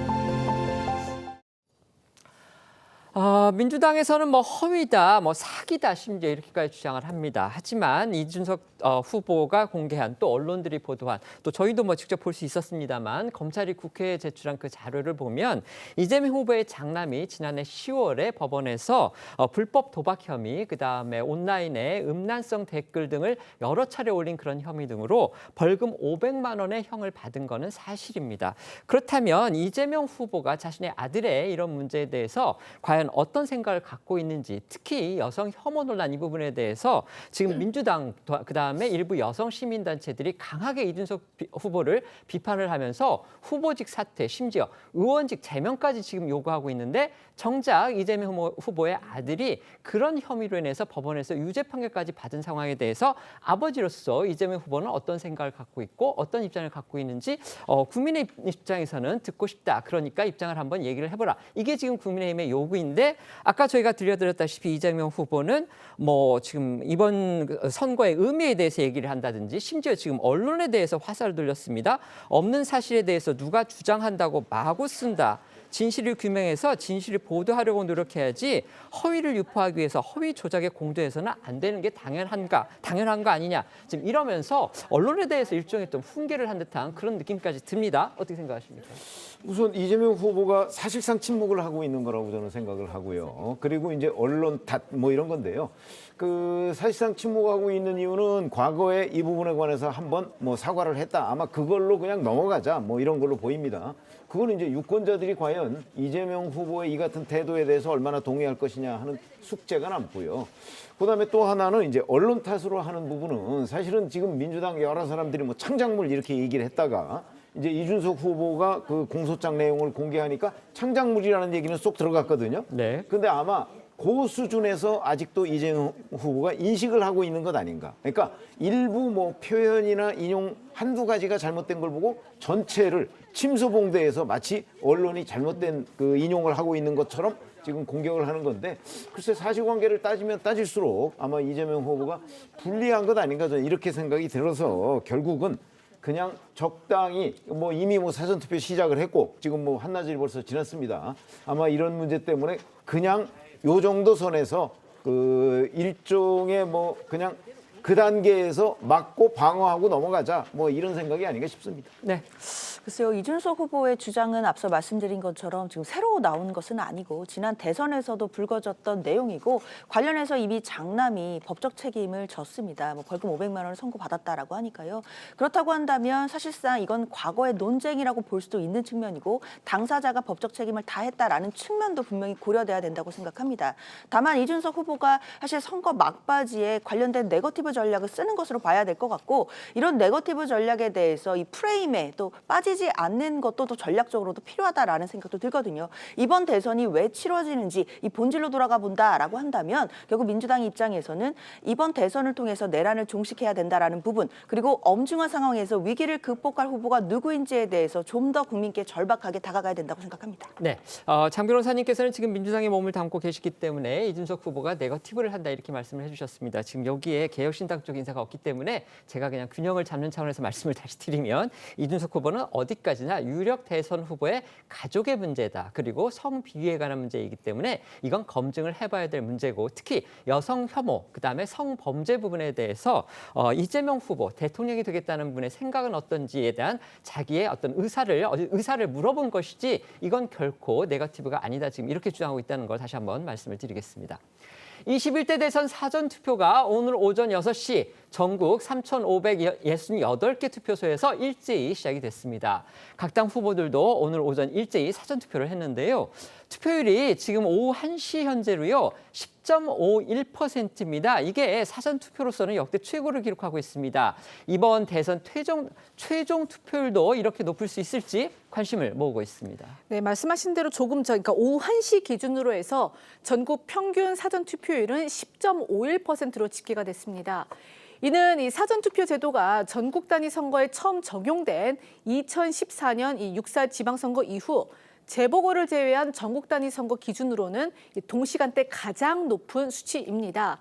민주당에서는 허위다, 사기다 심지어 이렇게까지 주장을 합니다. 하지만 이준석 후보가 공개한 또 언론들이 보도한 또 저희도 직접 볼 수 있었습니다만 검찰이 국회에 제출한 그 자료를 보면 이재명 후보의 장남이 지난해 10월에 법원에서 불법 도박 혐의, 그다음에 온라인에 음란성 댓글 등을 여러 차례 올린 그런 혐의 등으로 벌금 500만 원의 형을 받은 거는 사실입니다. 그렇다면 이재명 후보가 자신의 아들의 이런 문제에 대해서 과연 과연 어떤 생각을 갖고 있는지, 특히 여성 혐오 논란 이 부분에 대해서 지금 민주당 그다음에 일부 여성 시민단체들이 강하게 이준석 후보를 비판을 하면서 후보직 사퇴, 심지어 의원직 제명까지 지금 요구하고 있는데, 정작 이재명 후보의 아들이 그런 혐의로 인해서 법원에서 유죄 판결까지 받은 상황에 대해서 아버지로서 이재명 후보는 어떤 생각을 갖고 있고 어떤 입장을 갖고 있는지 국민의 입장에서는 듣고 싶다. 그러니까 입장을 한번 얘기를 해보라. 이게 지금 국민의힘의 요구인데, 아까 저희가 들려드렸다시피 이재명 후보는 뭐 지금 이번 선거의 의미에 대해서 얘기를 한다든지, 심지어 지금 언론에 대해서 화살을 돌렸습니다. 없는 사실에 대해서 누가 주장한다고 마구 쓴다. 진실을 규명해서 진실을 보도하려고 노력해야지 허위를 유포하기 위해서 허위 조작에 공도해서는 안 되는 게 당연한 거 아니냐. 지금 이러면서 언론에 대해서 일종의 좀 훈계를 한 듯한 그런 느낌까지 듭니다. 어떻게 생각하십니까? 우선 이재명 후보가 사실상 침묵을 하고 있는 거라고 저는 생각을 하고요. 그리고 이제 언론 탓 뭐 이런 건데요. 그 사실상 침묵하고 있는 이유는 과거에 이 부분에 관해서 한번 뭐 사과를 했다. 아마 그걸로 그냥 넘어가자 뭐 이런 걸로 보입니다. 그건 이제 유권자들이 과연 이재명 후보의 이 같은 태도에 대해서 얼마나 동의할 것이냐 하는 숙제가 남고요. 그다음에 또 하나는 이제 언론 탓으로 하는 부분은, 사실은 지금 민주당 여러 사람들이 뭐 창작물 이렇게 얘기를 했다가 이제 이준석 후보가 그 공소장 내용을 공개하니까 창작물이라는 얘기는 쏙 들어갔거든요. 네. 근데 아마 그 수준에서 아직도 이재명 후보가 인식을 하고 있는 것 아닌가. 그러니까 일부 뭐 표현이나 인용 한두 가지가 잘못된 걸 보고 전체를 침소봉대해서 마치 언론이 잘못된 그 인용을 하고 있는 것처럼 지금 공격을 하는 건데, 글쎄 사실관계를 따지면 따질수록 아마 이재명 후보가 불리한 것 아닌가, 저는 이렇게 생각이 들어서 결국은 그냥 적당히 뭐 이미 뭐 사전투표 시작을 했고 지금 뭐 한나절이 벌써 지났습니다. 아마 이런 문제 때문에 그냥 요 정도 선에서 그 일종의 뭐 그냥 그 단계에서 막고 방어하고 넘어가자, 뭐 이런 생각이 아닌가 싶습니다. 네. 글쎄요, 이준석 후보의 주장은 앞서 말씀드린 것처럼 지금 새로 나온 것은 아니고 지난 대선에서도 불거졌던 내용이고, 관련해서 이미 장남이 법적 책임을 졌습니다. 뭐 벌금 500만 원을 선고받았다라고 하니까요. 그렇다고 한다면 사실상 이건 과거의 논쟁이라고 볼 수도 있는 측면이고, 당사자가 법적 책임을 다했다라는 측면도 분명히 고려돼야 된다고 생각합니다. 다만 이준석 후보가 사실 선거 막바지에 관련된 네거티브 전략을 쓰는 것으로 봐야 될 것 같고, 이런 네거티브 전략에 대해서 이 프레임에 또 빠지지 않는 것도 또 전략적으로도 필요하다라는 생각도 들거든요. 이번 대선이 왜 치러지는지 이 본질로 돌아가 본다라고 한다면, 결국 민주당 입장에서는 이번 대선을 통해서 내란을 종식해야 된다라는 부분, 그리고 엄중한 상황에서 위기를 극복할 후보가 누구인지에 대해서 좀 더 국민께 절박하게 다가가야 된다고 생각합니다. 네, 장 변호사님께서는 지금 민주당에 몸을 담고 계시기 때문에 이준석 후보가 네거티브를 한다 이렇게 말씀을 해주셨습니다. 지금 여기에 개혁신당 쪽 인사가 없기 때문에 제가 그냥 균형을 잡는 차원에서 말씀을 다시 드리면, 이준석 후보는 어디까지나 유력 대선 후보의 가족의 문제다. 그리고 성비위에 관한 문제이기 때문에 이건 검증을 해봐야 될 문제고, 특히 여성 혐오, 그다음에 성범죄 부분에 대해서 이재명 후보 대통령이 되겠다는 분의 생각은 어떤지에 대한 자기의 어떤 의사를 물어본 것이지, 이건 결코 네거티브가 아니다. 지금 이렇게 주장하고 있다는 걸 다시 한번 말씀을 드리겠습니다. 21대 대선 사전투표가 오늘 오전 6시 전국 3,568개 투표소에서 일제히 시작이 됐습니다. 각 당 후보들도 오늘 오전 일제히 사전투표를 했는데요. 투표율이 지금 오후 1시 현재로요 10.51%입니다. 이게 사전투표로서는 역대 최고를 기록하고 있습니다. 이번 대선 최종 투표율도 이렇게 높을 수 있을지 관심을 모으고 있습니다. 네, 말씀하신 대로 조금 전, 그러니까 오후 1시 기준으로 해서 전국 평균 사전투표율은 10.51%로 집계가 됐습니다. 이는 이 사전투표 제도가 전국 단위 선거에 처음 적용된 2014년 이 6.4 지방선거 이후 재보궐을 제외한 전국 단위 선거 기준으로는 동시간대 가장 높은 수치입니다.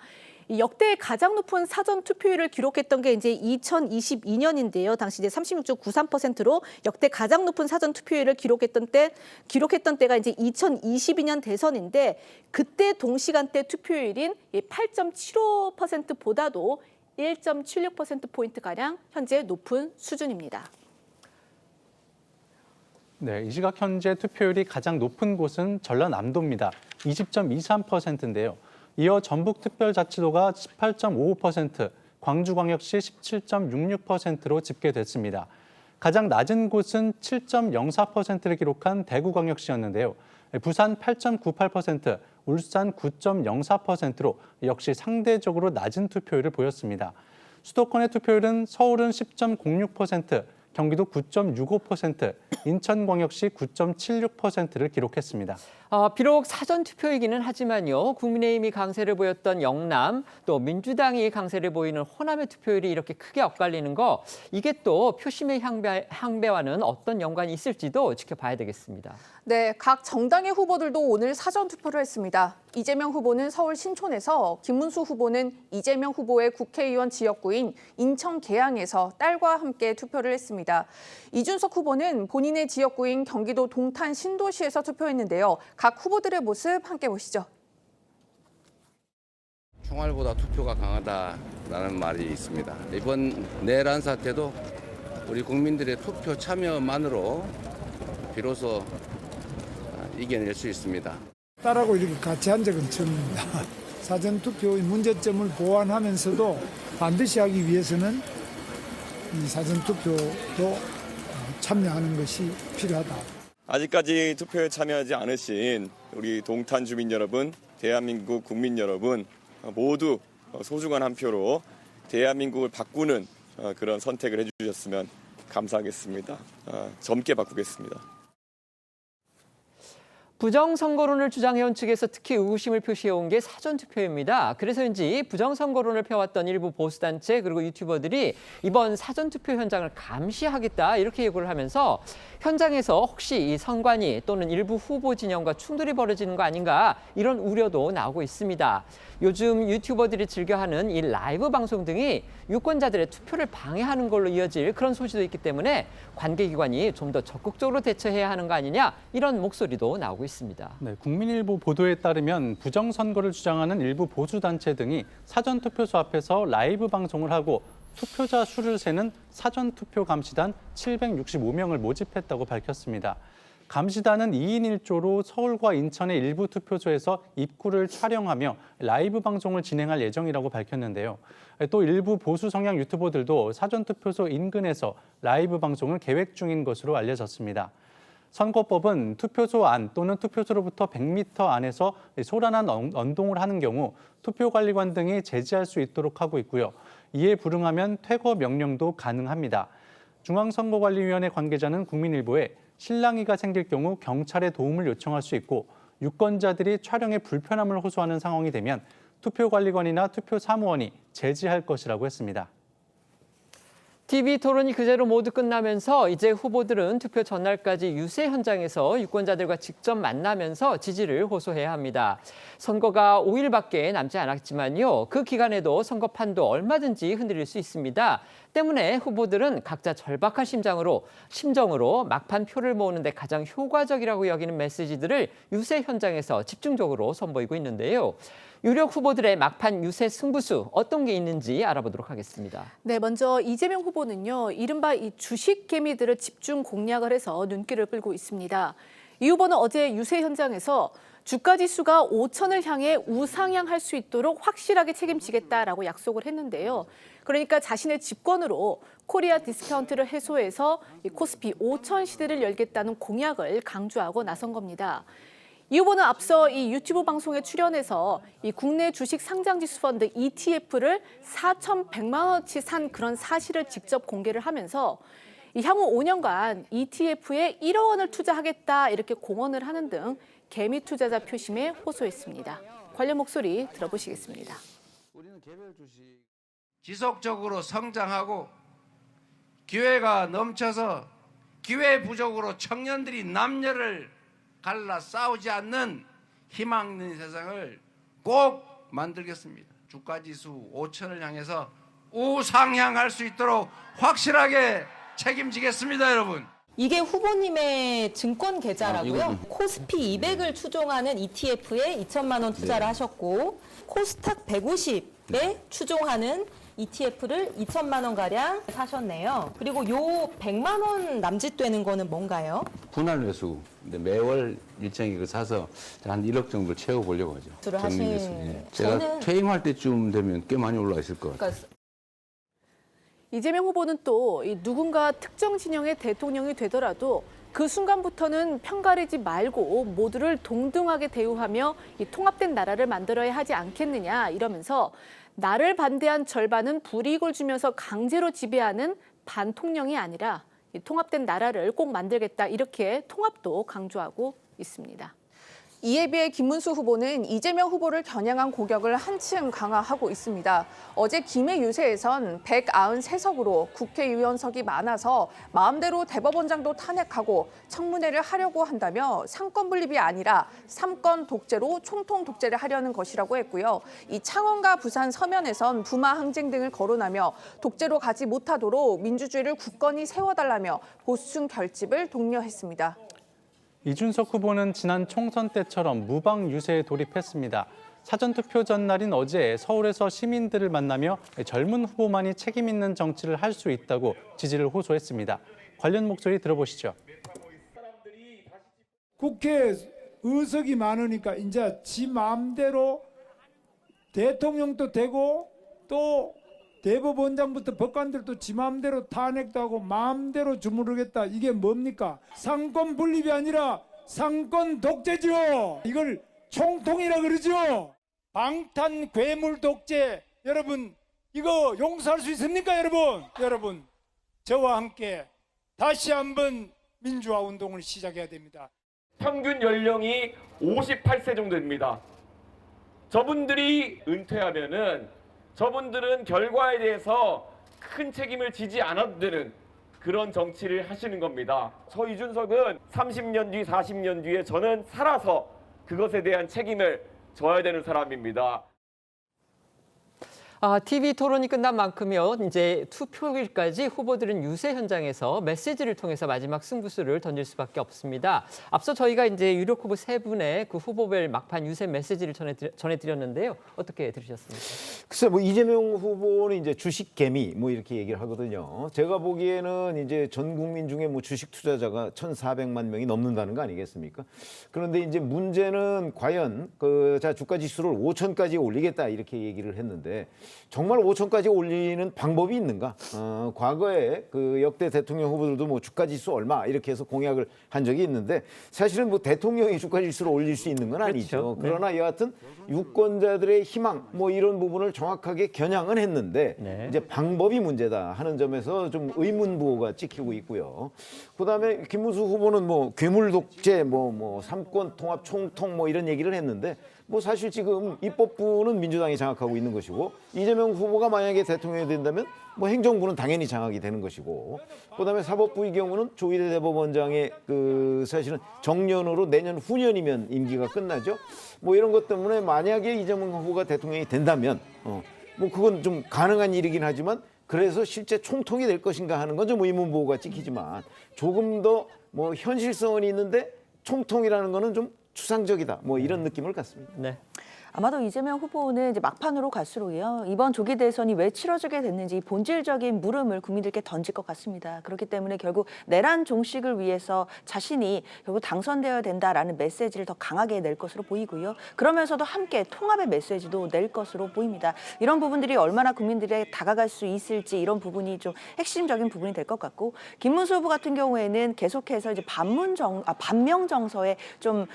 역대 가장 높은 사전 투표율을 기록했던 게 이제 2022년인데요. 당시 이제 36.93%로 역대 가장 높은 사전 투표율을 기록했던 때가 이제 2022년 대선인데, 그때 동시간대 투표율인 8.75%보다도 1.76%포인트가량 현재 높은 수준입니다. 네, 이 시각 현재 투표율이 가장 높은 곳은 전라남도입니다. 20.23%인데요. 이어 전북특별자치도가 18.55%, 광주광역시 17.66%로 집계됐습니다. 가장 낮은 곳은 7.04%를 기록한 대구광역시였는데요. 부산 8.98%, 울산 9.04%로 역시 상대적으로 낮은 투표율을 보였습니다. 수도권의 투표율은 서울은 10.06%, 경기도 9.65%, 인천광역시 9.76%를 기록했습니다. 비록 사전투표이기는 하지만요. 국민의힘이 강세를 보였던 영남, 또 민주당이 강세를 보이는 호남의 투표율이 이렇게 크게 엇갈리는 거, 이게 또 표심의 향배와는 어떤 연관이 있을지도 지켜봐야 되겠습니다. 네, 각 정당의 후보들도 오늘 사전 투표를 했습니다. 이재명 후보는 서울 신촌에서, 김문수 후보는 이재명 후보의 국회의원 지역구인 인천 계양에서 딸과 함께 투표를 했습니다. 이준석 후보는 본인의 지역구인 경기도 동탄 신도시에서 투표했는데요. 각 후보들의 모습 함께 보시죠. 총알보다 투표가 강하다라는 말이 있습니다. 이번 내란 사태도 우리 국민들의 투표 참여만으로 비로소 이겨낼 수 있습니다. 딸하고 이렇게 같이 한 적은 처음입니다. 사전투표의 문제점을 보완하면서도 반드시 하기 위해서는 이 사전투표도 참여하는 것이 필요하다. 아직까지 투표에 참여하지 않으신 우리 동탄 주민 여러분, 대한민국 국민 여러분 모두 소중한 한 표로 대한민국을 바꾸는 그런 선택을 해주셨으면 감사하겠습니다. 젊게 바꾸겠습니다. 부정선거론을 주장해온 측에서 특히 의구심을 표시해온 게 사전투표입니다. 그래서인지 부정선거론을 펴왔던 일부 보수단체 그리고 유튜버들이 이번 사전투표 현장을 감시하겠다 이렇게 예고를 하면서 현장에서 혹시 이 선관위 또는 일부 후보 진영과 충돌이 벌어지는 거 아닌가 이런 우려도 나오고 있습니다. 요즘 유튜버들이 즐겨하는 이 라이브 방송 등이 유권자들의 투표를 방해하는 걸로 이어질 그런 소지도 있기 때문에 관계기관이 좀 더 적극적으로 대처해야 하는 거 아니냐 이런 목소리도 나오고 있습니다. 네, 국민일보 보도에 따르면 부정선거를 주장하는 일부 보수단체 등이 사전투표소 앞에서 라이브 방송을 하고 투표자 수를 세는 사전투표 감시단 765명을 모집했다고 밝혔습니다. 감시단은 2인 1조로 서울과 인천의 일부 투표소에서 입구를 촬영하며 라이브 방송을 진행할 예정이라고 밝혔는데요. 또 일부 보수 성향 유튜버들도 사전투표소 인근에서 라이브 방송을 계획 중인 것으로 알려졌습니다. 선거법은 투표소 안 또는 투표소로부터 100m 안에서 소란한 언동을 하는 경우 투표관리관 등이 제지할 수 있도록 하고 있고요. 이에 불응하면 퇴거 명령도 가능합니다. 중앙선거관리위원회 관계자는 국민일보에 실랑이가 생길 경우 경찰의 도움을 요청할 수 있고 유권자들이 촬영에 불편함을 호소하는 상황이 되면 투표관리관이나 투표사무원이 제지할 것이라고 했습니다. TV 토론이 그제로 모두 끝나면서 이제 후보들은 투표 전날까지 유세 현장에서 유권자들과 직접 만나면서 지지를 호소해야 합니다. 선거가 5일밖에 남지 않았지만요. 그 기간에도 선거판도 얼마든지 흔들릴 수 있습니다. 때문에 후보들은 각자 절박한 심정으로 막판 표를 모으는 데 가장 효과적이라고 여기는 메시지들을 유세 현장에서 집중적으로 선보이고 있는데요. 유력 후보들의 막판 유세 승부수 어떤 게 있는지 알아보도록 하겠습니다. 네, 먼저 이재명 후보는요, 이른바 이 주식 개미들을 집중 공략을 해서 눈길을 끌고 있습니다. 이 후보는 어제 유세 현장에서 주가 지수가 5천을 향해 우상향할 수 있도록 확실하게 책임지겠다라고 약속을 했는데요. 그러니까 자신의 집권으로 코리아 디스카운트를 해소해서 이 코스피 5천 시대를 열겠다는 공약을 강조하고 나선 겁니다. 이 후보는 앞서 이 유튜브 방송에 출연해서 이 국내 주식 상장지수 펀드 ETF를 4,100만 원어치 산 그런 사실을 직접 공개를 하면서 이 향후 5년간 ETF에 1억 원을 투자하겠다 이렇게 공언을 하는 등 개미 투자자 표심에 호소했습니다. 관련 목소리 들어보시겠습니다. 우리는 개별 주식 지속적으로 성장하고 기회가 넘쳐서 기회 부족으로 청년들이 남녀를 갈라 싸우지 않는 희망 있는 세상을 꼭 만들겠습니다. 주가지수 5천을 향해서 우상향할 수 있도록 확실하게 책임지겠습니다, 여러분. 이게 후보님의 증권 계좌라고요. 코스피 200을 추종하는 ETF에 2천만 원 투자를 하셨고 코스닥 150에 추종하는 ETF를 2천만 원 가량 사셨네요. 그리고 요 100만 원 남짓되는 거는 뭔가요? 분할 매수. 근데 매월 일정이 사서 한 1억 정도 채워보려고 하죠. 제가 퇴임할 때쯤 되면 꽤 많이 올라와 있을 것 같아요. 이재명 후보는 또 누군가 특정 진영의 대통령이 되더라도 그 순간부터는 편가르지 말고 모두를 동등하게 대우하며 이 통합된 나라를 만들어야 하지 않겠느냐 이러면서 나를 반대한 절반은 불이익을 주면서 강제로 지배하는 반통령이 아니라 이 통합된 나라를 꼭 만들겠다 이렇게 통합도 강조하고 있습니다. 이에 비해 김문수 후보는 이재명 후보를 겨냥한 공격을 한층 강화하고 있습니다. 어제 김해 유세에선 193석으로 국회의원석이 많아서 마음대로 대법원장도 탄핵하고 청문회를 하려고 한다며 상권 분립이 아니라 삼권 독재로 총통 독재를 하려는 것이라고 했고요. 이 창원과 부산 서면에선 부마 항쟁 등을 거론하며 독재로 가지 못하도록 민주주의를 굳건히 세워달라며 보수층 결집을 독려했습니다. 이준석 후보는 지난 총선 때처럼 무방 유세에 돌입했습니다. 사전투표 전날인 어제 서울에서 시민들을 만나며 젊은 후보만이 책임 있는 정치를 할 수 있다고 지지를 호소했습니다. 관련 목소리 들어보시죠. 국회 의석이 많으니까 이제 지 마음대로 대통령도 되고 또 대법원장부터 법관들도 지 마음대로 탄핵도 하고 마음대로 주무르겠다. 이게 뭡니까? 상권 분립이 아니라 상권 독재죠. 이걸 총통이라 그러죠. 방탄 괴물 독재. 여러분 이거 용서할 수 있습니까 여러분? 여러분 저와 함께 다시 한번 민주화 운동을 시작해야 됩니다. 평균 연령이 58세 정도 됩니다. 저분들이 은퇴하면은 저분들은 결과에 대해서 큰 책임을 지지 않아도 되는 그런 정치를 하시는 겁니다. 저 이준석은 30년 뒤, 40년 뒤에 저는 살아서 그것에 대한 책임을 져야 되는 사람입니다. TV 토론이 끝난 만큼요. 이제 투표일까지 후보들은 유세 현장에서 메시지를 통해서 마지막 승부수를 던질 수밖에 없습니다. 앞서 저희가 이제 유력 후보 세 분의 그 후보별 막판 유세 메시지를 전해드렸는데요. 어떻게 들으셨습니까? 글쎄, 뭐 이재명 후보는 이제 주식 개미 뭐 이렇게 얘기를 하거든요. 제가 보기에는 이제 전 국민 중에 뭐 주식 투자자가 1,400만 명이 넘는다는 거 아니겠습니까? 그런데 이제 문제는 과연 자 주가 지수를 5천까지 올리겠다 이렇게 얘기를 했는데. 정말 5천까지 올리는 방법이 있는가? 과거에 그 역대 대통령 후보들도 뭐 주가지수 얼마 이렇게 해서 공약을 한 적이 있는데 사실은 뭐 대통령이 주가지수를 올릴 수 있는 건 아니죠. 그렇죠. 그러나 여하튼 유권자들의 희망 뭐 이런 부분을 정확하게 겨냥은 했는데 이제 방법이 문제다 하는 점에서 좀 의문부호가 찍히고 있고요. 그다음에 김문수 후보는 뭐 괴물 독재, 뭐 삼권 통합 총통 뭐 이런 얘기를 했는데. 뭐 사실 지금 입법부는 민주당이 장악하고 있는 것이고 이재명 후보가 만약에 대통령이 된다면 뭐 행정부는 당연히 장악이 되는 것이고 그다음에 사법부의 경우는 조희대 대법원장의 그 사실은 정년으로 내년 후년이면 임기가 끝나죠. 뭐 이런 것 때문에 만약에 이재명 후보가 대통령이 된다면 뭐 그건 좀 가능한 일이긴 하지만 그래서 실제 총통이 될 것인가 하는 건 좀 의문부호가 찍히지만 조금 더 뭐 현실성은 있는데 총통이라는 거는 좀 추상적이다. 뭐 이런 느낌을 갖습니다. 네. 아마도 이재명 후보는 이제 막판으로 갈수록요. 이번 조기 대선이 왜 치러지게 됐는지 본질적인 물음을 국민들께 던질 것 같습니다. 그렇기 때문에 결국 내란 종식을 위해서 자신이 결국 당선되어야 된다라는 메시지를 더 강하게 낼 것으로 보이고요. 그러면서도 함께 통합의 메시지도 낼 것으로 보입니다. 이런 부분들이 얼마나 국민들에게 다가갈 수 있을지 이런 부분이 좀 핵심적인 부분이 될 것 같고 김문수 후보 같은 경우에는 계속해서 이제 반명 정서에 좀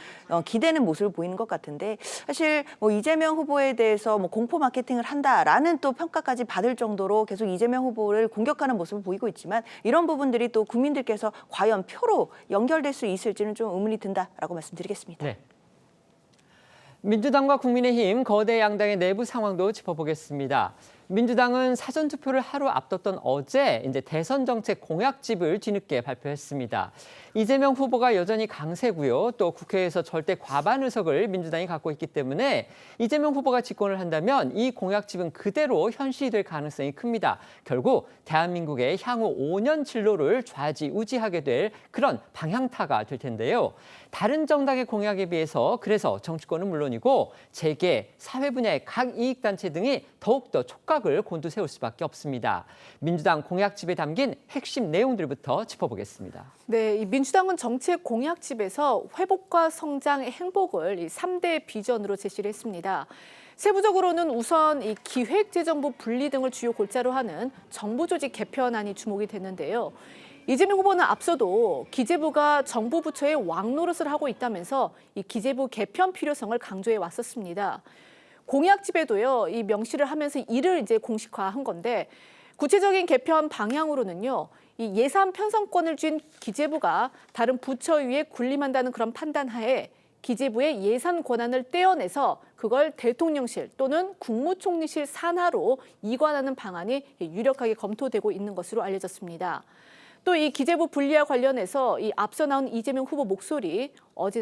기대는 모습을 보이는 것 같은데 사실 뭐 이재명 후보에 대해서 뭐 공포 마케팅을 한다라는 또 평가까지 받을 정도로 계속 이재명 후보를 공격하는 모습을 보이고 있지만 이런 부분들이 또 국민들께서 과연 표로 연결될 수 있을지는 좀 의문이 든다라고 말씀드리겠습니다. 네. 민주당과 국민의힘 거대 양당의 내부 상황도 짚어보겠습니다. 민주당은 사전투표를 하루 앞뒀던 어제 이제 대선 정책 공약집을 뒤늦게 발표했습니다. 이재명 후보가 여전히 강세고요. 또 국회에서 절대 과반 의석을 민주당이 갖고 있기 때문에 이재명 후보가 집권을 한다면 이 공약집은 그대로 현실이 될 가능성이 큽니다. 결국 대한민국의 향후 5년 진로를 좌지우지하게 될 그런 방향타가 될 텐데요. 다른 정당의 공약에 비해서 그래서 정치권은 물론이고 재계, 사회 분야의 각 이익단체 등이 더욱더 촉각을 곤두세울 수밖에 없습니다. 민주당 공약집에 담긴 핵심 내용들부터 짚어보겠습니다. 네, 이 민주당은 정책 공약집에서 회복과 성장의 행복을 이 3대 비전으로 제시를 했습니다. 세부적으로는 우선 이 기획재정부 분리 등을 주요 골자로 하는 정부 조직 개편안이 주목이 됐는데요. 이재명 후보는 앞서도 기재부가 정부 부처의 왕노릇을 하고 있다면서 이 기재부 개편 필요성을 강조해 왔었습니다. 공약집에도요, 이 명시를 하면서 이를 이제 공식화한 건데 구체적인 개편 방향으로는요, 이 예산 편성권을 쥔 기재부가 다른 부처 위에 군림한다는 그런 판단하에 기재부의 예산 권한을 떼어내서 그걸 대통령실 또는 국무총리실 산하로 이관하는 방안이 유력하게 검토되고 있는 것으로 알려졌습니다. 또 이 기재부 분리와 관련해서 이 앞서 나온 이재명 후보 목소리, 어제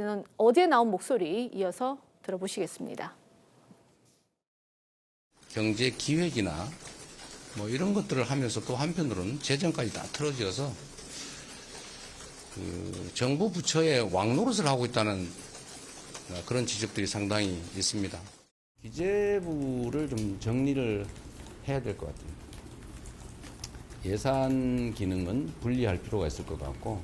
나온 목소리 이어서 들어보시겠습니다. 경제 기획이나 뭐 이런 것들을 하면서 또 한편으로는 재정까지 다 틀어져서 정부 부처의 왕노릇을 하고 있다는 그런 지적들이 상당히 있습니다. 기재부를 좀 정리를 해야 될 것 같아요. 예산 기능은 분리할 필요가 있을 것 같고.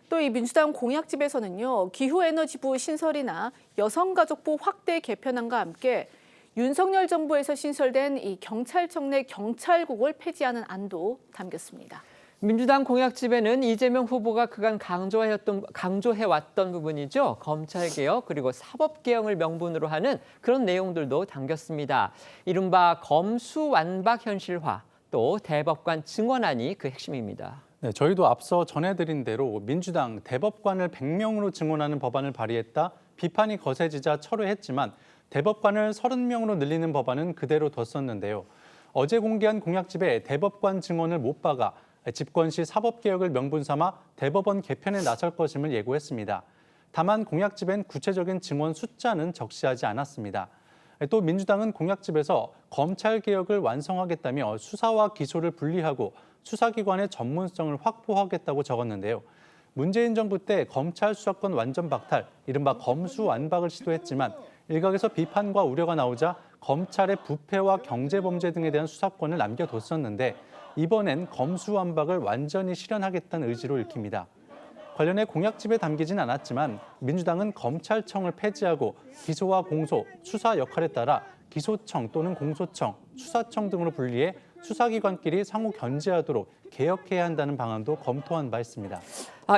또 이 민주당 공약집에서는요, 기후에너지부 신설이나 여성가족부 확대 개편안과 함께 윤석열 정부에서 신설된 이 경찰청 내 경찰국을 폐지하는 안도 담겼습니다. 민주당 공약집에는 이재명 후보가 그간 강조해왔던 부분이죠. 검찰개혁 그리고 사법개혁을 명분으로 하는 그런 내용들도 담겼습니다. 이른바 검수완박 현실화, 또 대법관 증원안이 그 핵심입니다. 네, 저희도 앞서 전해드린 대로 민주당 대법관을 100명으로 증원하는 법안을 발의했다 비판이 거세지자 철회했지만 대법관을 30명으로 늘리는 법안은 그대로 뒀었는데요. 어제 공개한 공약집에 대법관 증원을 못 박아 집권 시 사법개혁을 명분 삼아 대법원 개편에 나설 것임을 예고했습니다. 다만 공약집엔 구체적인 증원 숫자는 적시하지 않았습니다. 또 민주당은 공약집에서 검찰개혁을 완성하겠다며 수사와 기소를 분리하고 수사기관의 전문성을 확보하겠다고 적었는데요. 문재인 정부 때 검찰 수사권 완전 박탈, 이른바 검수완박을 시도했지만 일각에서 비판과 우려가 나오자 검찰의 부패와 경제범죄 등에 대한 수사권을 남겨뒀었는데 이번엔 검수완박을 완전히 실현하겠다는 의지로 읽힙니다. 관련해 공약집에 담기진 않았지만 민주당은 검찰청을 폐지하고 기소와 공소, 수사 역할에 따라 기소청 또는 공소청, 수사청 등으로 분리해 수사기관끼리 상호 견제하도록 개혁해야 한다는 방안도 검토한 바 있습니다.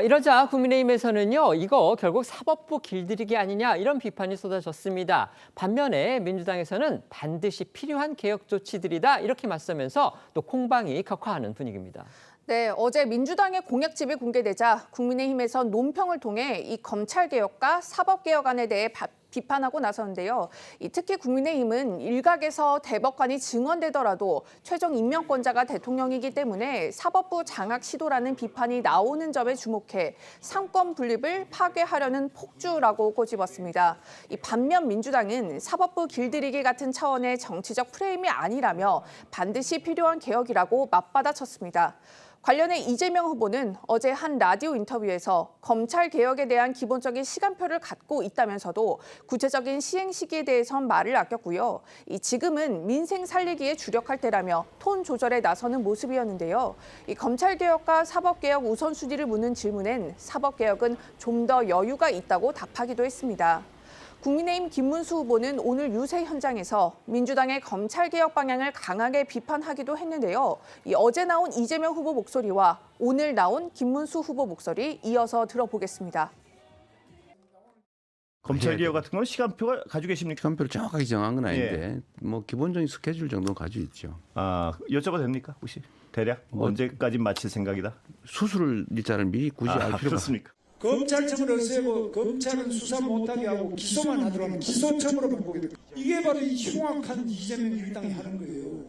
이러자 국민의힘에서는요, 이거 결국 사법부 길들이기 아니냐 이런 비판이 쏟아졌습니다. 반면에 민주당에서는 반드시 필요한 개혁 조치들이다 이렇게 맞서면서 또 공방이 격화하는 분위기입니다. 네, 어제 민주당의 공약집이 공개되자 국민의힘에선 논평을 통해 이 검찰개혁과 사법개혁안에 대해 비판하고 나섰는데요. 특히 국민의힘은 일각에서 대법관이 증원되더라도 최종 임명권자가 대통령이기 때문에 사법부 장악 시도라는 비판이 나오는 점에 주목해 상권 분립을 파괴하려는 폭주라고 꼬집었습니다. 반면 민주당은 사법부 길들이기 같은 차원의 정치적 프레임이 아니라며 반드시 필요한 개혁이라고 맞받아쳤습니다. 관련해 이재명 후보는 어제 한 라디오 인터뷰에서 검찰개혁에 대한 기본적인 시간표를 갖고 있다면서도 구체적인 시행 시기에 대해선 말을 아꼈고요. 지금은 민생 살리기에 주력할 때라며 톤 조절에 나서는 모습이었는데요. 검찰개혁과 사법개혁 우선순위를 묻는 질문엔 사법개혁은 좀 더 여유가 있다고 답하기도 했습니다. 국민의힘 김문수 후보는 오늘 유세 현장에서 민주당의 검찰개혁 방향을 강하게 비판하기도 했는데요. 어제 나온 이재명 후보 목소리와 오늘 나온 김문수 후보 목소리 이어서 들어보겠습니다. 검찰개혁 같은 건 시간표가 가지고 계십니까? 시간표를 정확하게 정한 건 아닌데 뭐 기본적인 스케줄 정도는 가지고 있죠. 여쭤봐도 됩니까? 혹시 대략 언제까지 마칠 생각이다? 수술 일자를 미리 굳이 알 필요가 그렇습니까? 검찰청을 없애고 검찰은 수사 못하게 하고 기소만 하도록 하면 기소청으로만 보게 됩니다. 이게 바로 이 흉악한 이재명 일당이 하는 거예요.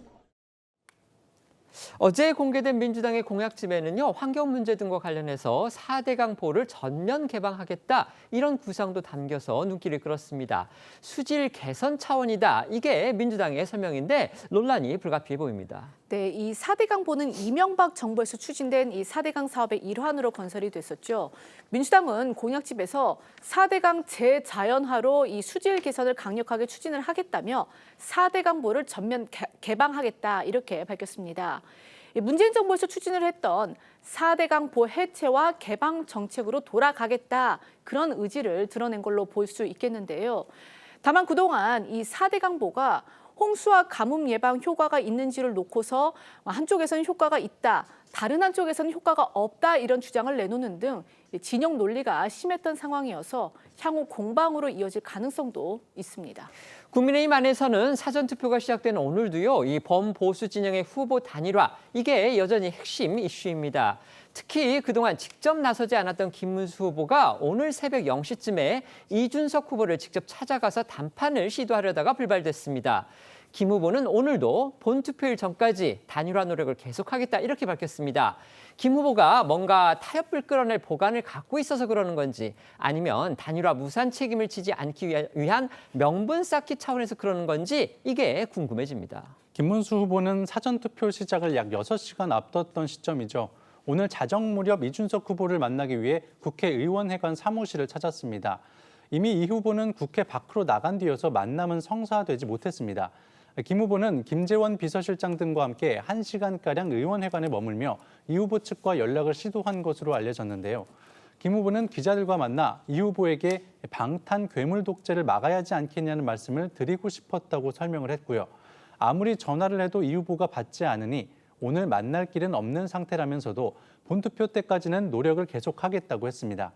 어제 공개된 민주당의 공약집에는요, 환경 문제 등과 관련해서 4대 강보를 전면 개방하겠다 이런 구상도 담겨서 눈길을 끌었습니다. 수질 개선 차원이다. 이게 민주당의 설명인데 논란이 불가피해 보입니다. 네, 이 4대 강보는 이명박 정부에서 추진된 이 4대 강 사업의 일환으로 건설이 됐었죠. 민주당은 공약집에서 4대 강 재자연화로 이 수질 개선을 강력하게 추진을 하겠다며 4대 강보를 전면 개방하겠다 이렇게 밝혔습니다. 문재인 정부에서 추진을 했던 4대 강보 해체와 개방 정책으로 돌아가겠다 그런 의지를 드러낸 걸로 볼 수 있겠는데요. 다만 그동안 이 4대 강보가 홍수와 가뭄 예방 효과가 있는지를 놓고서 한쪽에서는 효과가 있다, 다른 한쪽에서는 효과가 없다 이런 주장을 내놓는 등 진영 논리가 심했던 상황이어서 향후 공방으로 이어질 가능성도 있습니다. 국민의힘 안에서는 사전투표가 시작된 오늘도요, 이 범보수 진영의 후보 단일화, 이게 여전히 핵심 이슈입니다. 특히 그동안 직접 나서지 않았던 김문수 후보가 오늘 새벽 0시쯤에 이준석 후보를 직접 찾아가서 담판을 시도하려다가 불발됐습니다. 김 후보는 오늘도 본투표일 전까지 단일화 노력을 계속하겠다 이렇게 밝혔습니다. 김 후보가 뭔가 타협을 끌어낼 보관을 갖고 있어서 그러는 건지 아니면 단일화 무산 책임을 지지 않기 위한 명분 쌓기 차원에서 그러는 건지 이게 궁금해집니다. 김문수 후보는 사전투표 시작을 약 6시간 앞뒀던 시점이죠. 오늘 자정 무렵 이준석 후보를 만나기 위해 국회의원회관 사무실을 찾았습니다. 이미 이 후보는 국회 밖으로 나간 뒤여서 만남은 성사되지 못했습니다. 김 후보는 김재원 비서실장 등과 함께 1시간가량 의원회관에 머물며 이 후보 측과 연락을 시도한 것으로 알려졌는데요. 김 후보는 기자들과 만나 이 후보에게 방탄 괴물 독재를 막아야 하지 않겠냐는 말씀을 드리고 싶었다고 설명을 했고요. 아무리 전화를 해도 이 후보가 받지 않으니 오늘 만날 길은 없는 상태라면서도 본투표 때까지는 노력을 계속하겠다고 했습니다.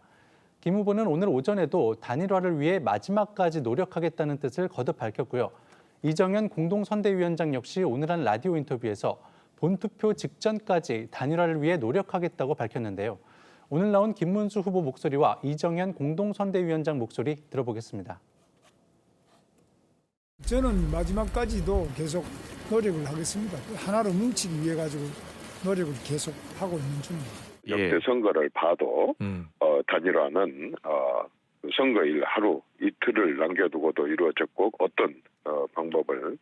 김 후보는 오늘 오전에도 단일화를 위해 마지막까지 노력하겠다는 뜻을 거듭 밝혔고요. 이정현 공동선대위원장 역시 오늘 한 라디오 인터뷰에서 본투표 직전까지 단일화를 위해 노력하겠다고 밝혔는데요. 오늘 나온 김문수 후보 목소리와 이정현 공동선대위원장 목소리 들어보겠습니다. 저는 마지막까지도 계속 노력을 하겠습니다. 하나로 뭉치기 위해 가지고 노력을 계속 하고 있는 중입니다. 역대 선거를 봐도 단일화는 선거일 하루 이틀을 남겨두고도 이루어졌고 어떤 방법을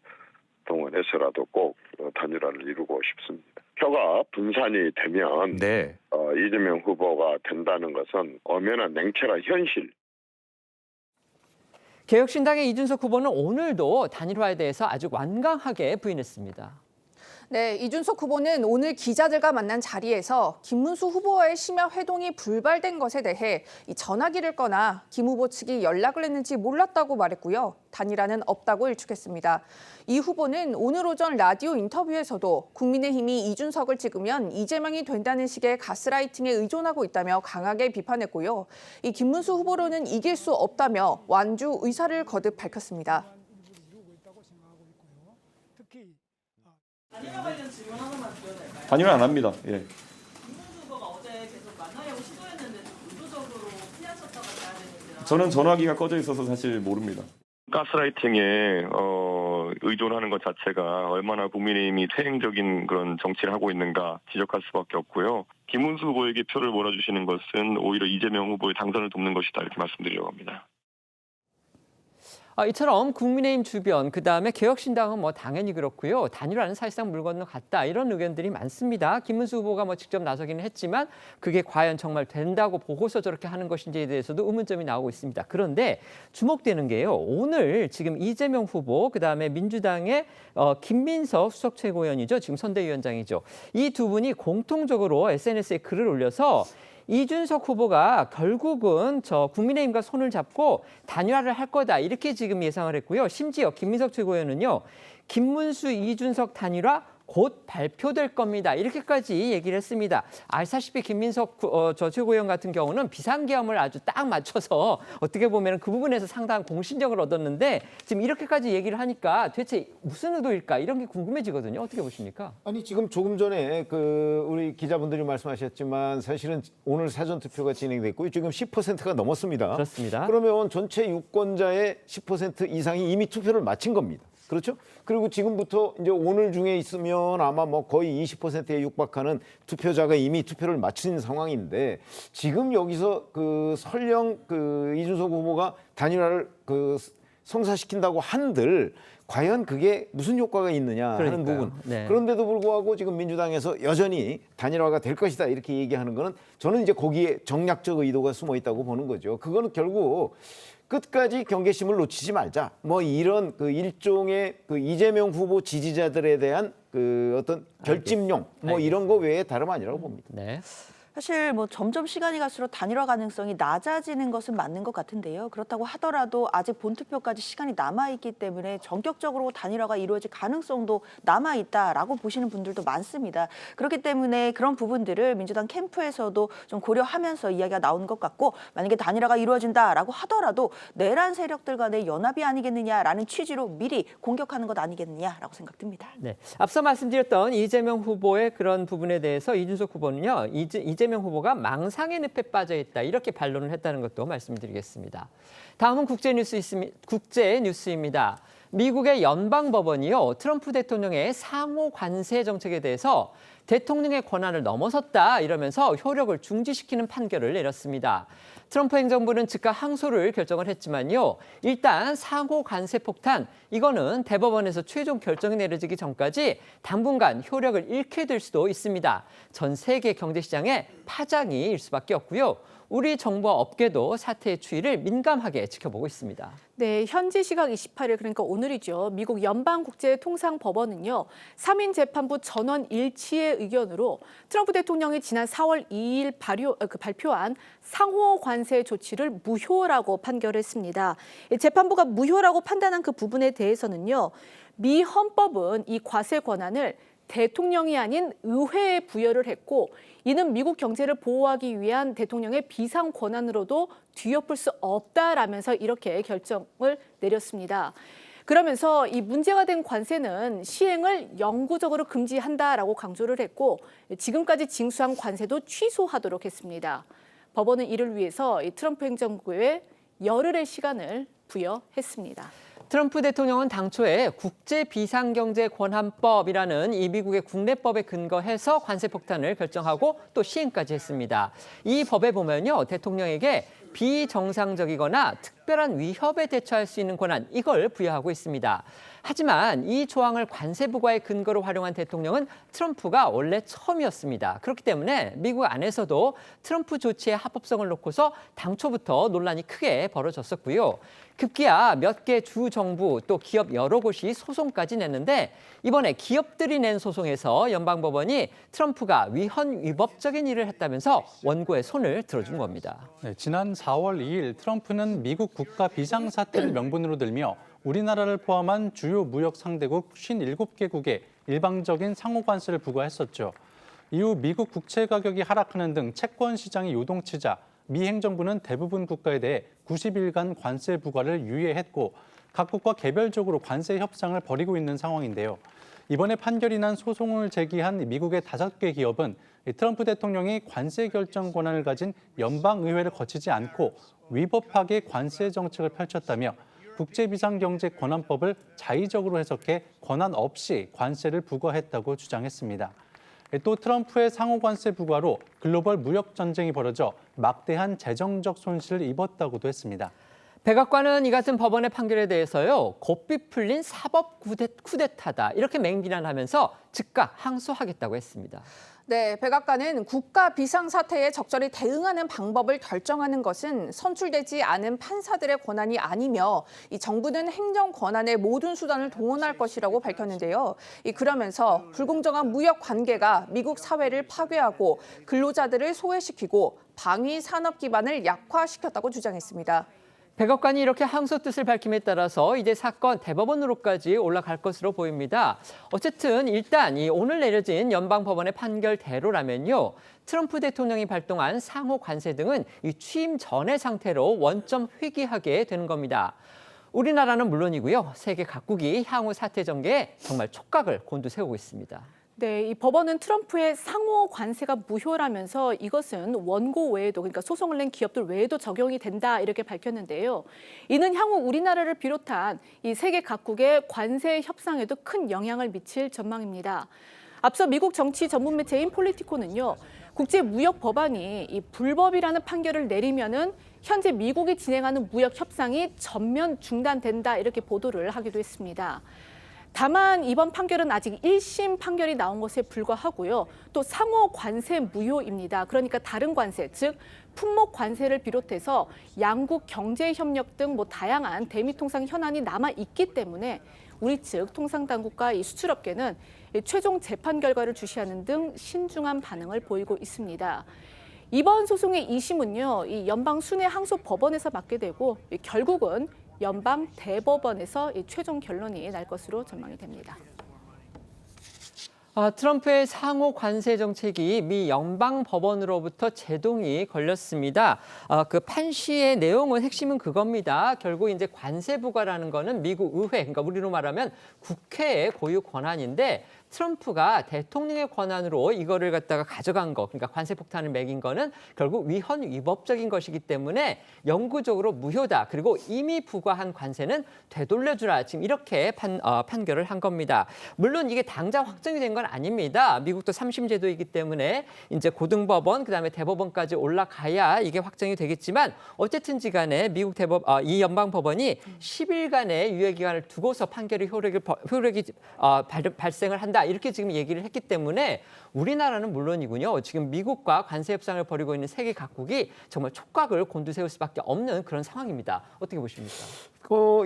동원해서라도 꼭 단일화를 이루고 싶습니다. 표가 분산이 되면 이재명 후보가 된다는 것은 엄연한 냉철한 현실. 개혁신당의 이준석 후보는 오늘도 단일화에 대해서 아주 완강하게 부인했습니다. 네, 이준석 후보는 오늘 기자들과 만난 자리에서 김문수 후보와의 심야 회동이 불발된 것에 대해 전화기를 꺼나 김 후보 측이 연락을 했는지 몰랐다고 말했고요. 단일화는 없다고 일축했습니다. 이 후보는 오늘 오전 라디오 인터뷰에서도 국민의힘이 이준석을 찍으면 이재명이 된다는 식의 가스라이팅에 의존하고 있다며 강하게 비판했고요. 이 김문수 후보로는 이길 수 없다며 완주 의사를 거듭 밝혔습니다. 단일화 관련 질문 하나만 드려도 될까요? 단일화 안 합니다. 예. 김문수 후보가 어제 계속 만나려고 시도했는데 좀 의도적으로 피하셨다고 봐야 되는데요. 저는 전화기가 꺼져 있어서 사실 모릅니다. 가스라이팅에 의존하는 것 자체가 얼마나 국민의힘이 퇴행적인 그런 정치를 하고 있는가 지적할 수밖에 없고요. 김문수 후보에게 표를 몰아주시는 것은 오히려 이재명 후보의 당선을 돕는 것이다 이렇게 말씀드리려고 합니다. 이처럼 국민의힘 주변, 그다음에 개혁신당은 뭐 당연히 그렇고요. 단일화는 사실상 물 건너갔다 이런 의견들이 많습니다. 김문수 후보가 뭐 직접 나서기는 했지만 그게 과연 정말 된다고 보고서 저렇게 하는 것인지에 대해서도 의문점이 나오고 있습니다. 그런데 주목되는 게요. 오늘 지금 이재명 후보, 그다음에 민주당의 김민석 수석 최고위원이죠. 지금 선대위원장이죠. 이 두 분이 공통적으로 SNS에 글을 올려서 이준석 후보가 결국은 국민의힘과 손을 잡고 단일화를 할 거다 이렇게 지금 예상을 했고요. 심지어 김민석 최고위원은요. 김문수 이준석 단일화 곧 발표될 겁니다. 이렇게까지 얘기를 했습니다. 알다시피 김민석 최고위원 같은 경우는 비상계엄을 아주 딱 맞춰서 어떻게 보면 그 부분에서 상당한 공신력을 얻었는데 지금 이렇게까지 얘기를 하니까 대체 무슨 의도일까 이런 게 궁금해지거든요. 어떻게 보십니까? 아니 지금 조금 전에 우리 기자분들이 말씀하셨지만 사실은 오늘 사전투표가 진행됐고요. 지금 10%가 넘었습니다. 그렇습니다. 그러면 전체 유권자의 10% 이상이 이미 투표를 마친 겁니다. 그렇죠? 그리고 지금부터 이제 오늘 중에 있으면 아마 뭐 거의 20%에 육박하는 투표자가 이미 투표를 마친 상황인데 지금 여기서 설령 이준석 후보가 단일화를 성사시킨다고 한들 과연 그게 무슨 효과가 있느냐 하는 부분. 네. 그런데도 불구하고 지금 민주당에서 여전히 단일화가 될 것이다 이렇게 얘기하는 거는 저는 이제 거기에 정략적 의도가 숨어 있다고 보는 거죠. 그거는 결국 끝까지 경계심을 놓치지 말자. 뭐 이런 일종의 이재명 후보 지지자들에 대한 어떤 결집용 뭐 이런 거 외에 다름 아니라고 봅니다. 네. 사실 뭐 점점 시간이 갈수록 단일화 가능성이 낮아지는 것은 맞는 것 같은데요. 그렇다고 하더라도 아직 본투표까지 시간이 남아있기 때문에 전격적으로 단일화가 이루어질 가능성도 남아있다라고 보시는 분들도 많습니다. 그렇기 때문에 그런 부분들을 민주당 캠프에서도 좀 고려하면서 이야기가 나오는 것 같고, 만약에 단일화가 이루어진다라고 하더라도 내란 세력들 간의 연합이 아니겠느냐라는 취지로 미리 공격하는 것 아니겠느냐라고 생각됩니다. 네, 앞서 말씀드렸던 이재명 후보의 그런 부분에 대해서 이준석 후보는요, 이재명 후보가 망상의 늪에 빠져 있다 이렇게 반론을 했다는 것도 말씀드리겠습니다. 다음은 국제 뉴스입니다. 미국의 연방법원이요, 트럼프 대통령의 상호 관세 정책에 대해서 대통령의 권한을 넘어섰다 이러면서 효력을 중지시키는 판결을 내렸습니다. 트럼프 행정부는 즉각 항소를 결정을 했지만요, 일단 상호 관세 폭탄, 이거는 대법원에서 최종 결정이 내려지기 전까지 당분간 효력을 잃게 될 수도 있습니다. 전 세계 경제시장에 파장이 일 수밖에 없고요. 우리 정부와 업계도 사태의 추이를 민감하게 지켜보고 있습니다. 네, 현지 시각 28일, 그러니까 오늘이죠. 미국 연방국제통상법원은요, 3인 재판부 전원 일치의 의견으로 트럼프 대통령이 지난 4월 2일 발표한 상호 관세 조치를 무효라고 판결했습니다. 재판부가 무효라고 판단한 그 부분에 대해서는요, 미 헌법은 이 과세 권한을 대통령이 아닌 의회에 부여를 했고, 이는 미국 경제를 보호하기 위한 대통령의 비상 권한으로도 뒤엎을 수 없다라면서 이렇게 결정을 내렸습니다. 그러면서 이 문제가 된 관세는 시행을 영구적으로 금지한다라고 강조를 했고, 지금까지 징수한 관세도 취소하도록 했습니다. 법원은 이를 위해서 이 트럼프 행정부에 열흘의 시간을 부여했습니다. 트럼프 대통령은 당초에 국제비상경제권한법이라는 이 미국의 국내법에 근거해서 관세 폭탄을 결정하고 또 시행까지 했습니다. 이 법에 보면요, 대통령에게 비정상적이거나 특별한 위협에 대처할 수 있는 권한, 이걸 부여하고 있습니다. 하지만 이 조항을 관세 부과의 근거로 활용한 대통령은 트럼프가 원래 처음이었습니다. 그렇기 때문에 미국 안에서도 트럼프 조치의 합법성을 놓고서 당초부터 논란이 크게 벌어졌었고요. 급기야 몇 개 주 정부 또 기업 여러 곳이 소송까지 냈는데, 이번에 기업들이 낸 소송에서 연방법원이 트럼프가 위헌위법적인 일을 했다면서 원고의 손을 들어준 겁니다. 네, 지난 4월 2일 트럼프는 미국 국가 비상사태를 명분으로 들며 우리나라를 포함한 주요 무역 상대국 57개국에 일방적인 상호관세를 부과했었죠. 이후 미국 국채 가격이 하락하는 등 채권 시장이 요동치자 미 행정부는 대부분 국가에 대해 90일간 관세 부과를 유예했고, 각국과 개별적으로 관세 협상을 벌이고 있는 상황인데요. 이번에 판결이 난 소송을 제기한 미국의 5개 기업은 트럼프 대통령이 관세 결정 권한을 가진 연방의회를 거치지 않고 위법하게 관세 정책을 펼쳤다며 국제비상경제권한법을 자의적으로 해석해 권한 없이 관세를 부과했다고 주장했습니다. 또 트럼프의 상호관세 부과로 글로벌 무역 전쟁이 벌어져 막대한 재정적 손실을 입었다고도 했습니다. 백악관은 이 같은 법원의 판결에 대해서요, 고삐 풀린 사법 쿠데타다 이렇게 맹비난하면서 즉각 항소하겠다고 했습니다. 네, 백악관은 국가 비상사태에 적절히 대응하는 방법을 결정하는 것은 선출되지 않은 판사들의 권한이 아니며, 이 정부는 행정 권한의 모든 수단을 동원할 것이라고 밝혔는데요. 그러면서 불공정한 무역 관계가 미국 사회를 파괴하고 근로자들을 소외시키고 방위 산업 기반을 약화시켰다고 주장했습니다. 백악관이 이렇게 항소 뜻을 밝힘에 따라서 이제 사건 대법원으로까지 올라갈 것으로 보입니다. 어쨌든 일단 이 오늘 내려진 연방법원의 판결대로라면요, 트럼프 대통령이 발동한 상호 관세 등은 이 취임 전의 상태로 원점 회귀하게 되는 겁니다. 우리나라는 물론이고요, 세계 각국이 향후 사태 전개에 정말 촉각을 곤두세우고 있습니다. 네, 이 법원은 트럼프의 상호 관세가 무효라면서 이것은 원고 외에도, 그러니까 소송을 낸 기업들 외에도 적용이 된다 이렇게 밝혔는데요. 이는 향후 우리나라를 비롯한 이 세계 각국의 관세 협상에도 큰 영향을 미칠 전망입니다. 앞서 미국 정치 전문 매체인 폴리티코는요, 국제무역 법안이 이 불법이라는 판결을 내리면은 현재 미국이 진행하는 무역 협상이 전면 중단된다 이렇게 보도를 하기도 했습니다. 다만 이번 판결은 아직 1심 판결이 나온 것에 불과하고요. 또 상호 관세 무효입니다. 그러니까 다른 관세, 즉 품목 관세를 비롯해서 양국 경제 협력 등 다양한 대미 통상 현안이 남아 있기 때문에 우리 측 통상 당국과 이 수출업계는 최종 재판 결과를 주시하는 등 신중한 반응을 보이고 있습니다. 이번 소송의 2심은요, 이 연방 순회 항소 법원에서 맡게 되고 결국은 연방 대법원에서 이 최종 결론이 날 것으로 전망이 됩니다. 트럼프의 상호 관세 정책이 미 연방 법원으로부터 제동이 걸렸습니다. 그 판시의 내용은 핵심은 그겁니다. 결국 이제 관세 부과라는 거는 미국 의회, 그러니까 우리로 말하면 국회의 고유 권한인데 트럼프가 대통령의 권한으로 이거를 갖다가 가져간 거, 그러니까 관세 폭탄을 매긴 거는 결국 위헌 위법적인 것이기 때문에 영구적으로 무효다. 그리고 이미 부과한 관세는 되돌려주라. 지금 이렇게 판결을 한 겁니다. 물론 이게 당장 확정이 된 건 아닙니다. 미국도 3심 제도이기 때문에 이제 고등법원, 그다음에 대법원까지 올라가야 이게 확정이 되겠지만 어쨌든지 간에 미국 이 연방 법원이 10일간의 유예 기간을 두고서 판결이 효력이 발생을 한다. 이렇게 지금 얘기를 했기 때문에 우리나라는 물론이군요. 지금 미국과 관세 협상을 벌이고 있는 세계 각국이 정말 촉각을 곤두세울 수밖에 없는 그런 상황입니다. 어떻게 보십니까?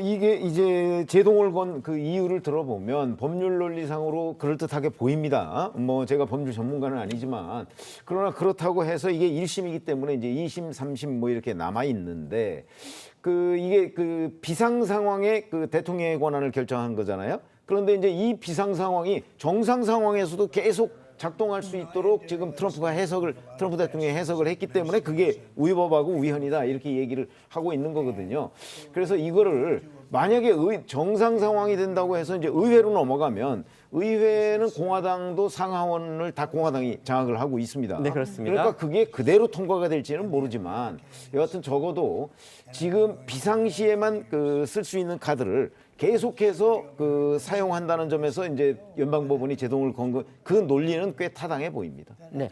이게 이제 제동을 건 그 이유를 들어보면 법률 논리상으로 그럴듯하게 보입니다. 뭐 제가 법률 전문가는 아니지만 그러나 그렇다고 해서 이게 1심이기 때문에 이제 2심, 3심 뭐 이렇게 남아 있는데 이게 비상 상황에 대통령의 권한을 결정한 거잖아요. 그런데 이제 이 비상 상황이 정상 상황에서도 계속 작동할 수 있도록 지금 트럼프 대통령이 해석을 했기 때문에 그게 위법하고 위헌이다 이렇게 얘기를 하고 있는 거거든요. 그래서 이거를 만약에 정상 상황이 된다고 해서 이제 의회로 넘어가면 의회는 공화당도 상하원을 다 공화당이 장악을 하고 있습니다. 네, 그렇습니다. 그러니까 그게 그대로 통과가 될지는 모르지만 여하튼 적어도 지금 비상시에만 쓸 수 있는 카드를 계속해서 사용한다는 점에서 이제 연방법원이 제동을 건 그 논리는 꽤 타당해 보입니다. 네,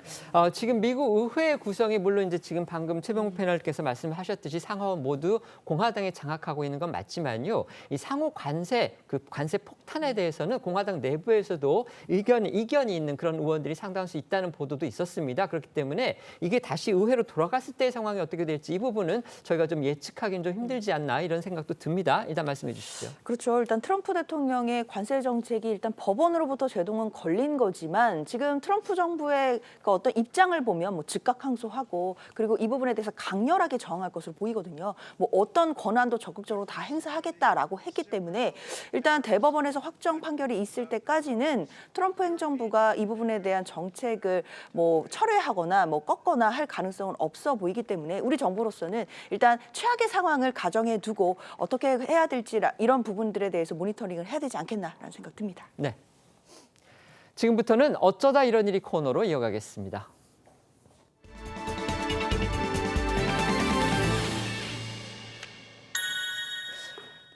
지금 미국 의회 구성이 물론 이제 지금 방금 최병욱 패널께서 말씀하셨듯이 상하원 모두 공화당에 장악하고 있는 건 맞지만요, 이 상호 관세 관세 폭탄에 대해서는 공화당 내부에서도 이견이 있는 그런 의원들이 상당수 있다는 보도도 있었습니다. 그렇기 때문에 이게 다시 의회로 돌아갔을 때의 상황이 어떻게 될지 이 부분은 저희가 좀 예측하기는 좀 힘들지 않나 이런 생각도 듭니다. 일단 말씀해 주시죠. 그렇죠. 일단 트럼프 대통령의 관세 정책이 일단 법원으로부터 제동은 걸린 거지만 지금 트럼프 정부의 어떤 입장을 보면 뭐 즉각 항소하고 그리고 이 부분에 대해서 강렬하게 저항할 것으로 보이거든요. 뭐 어떤 권한도 적극적으로 다 행사하겠다라고 했기 때문에 일단 대법원에서 확정 판결이 있을 때까지는 트럼프 행정부가 이 부분에 대한 정책을 뭐 철회하거나 뭐 꺾거나 할 가능성은 없어 보이기 때문에 우리 정부로서는 일단 최악의 상황을 가정해 두고 어떻게 해야 될지 이런 부분들에 대해서 모니터링을 해야 되지 않겠나라는 생각 듭니다. 네. 지금부터는 어쩌다 이런 일이 코너로 이어가겠습니다.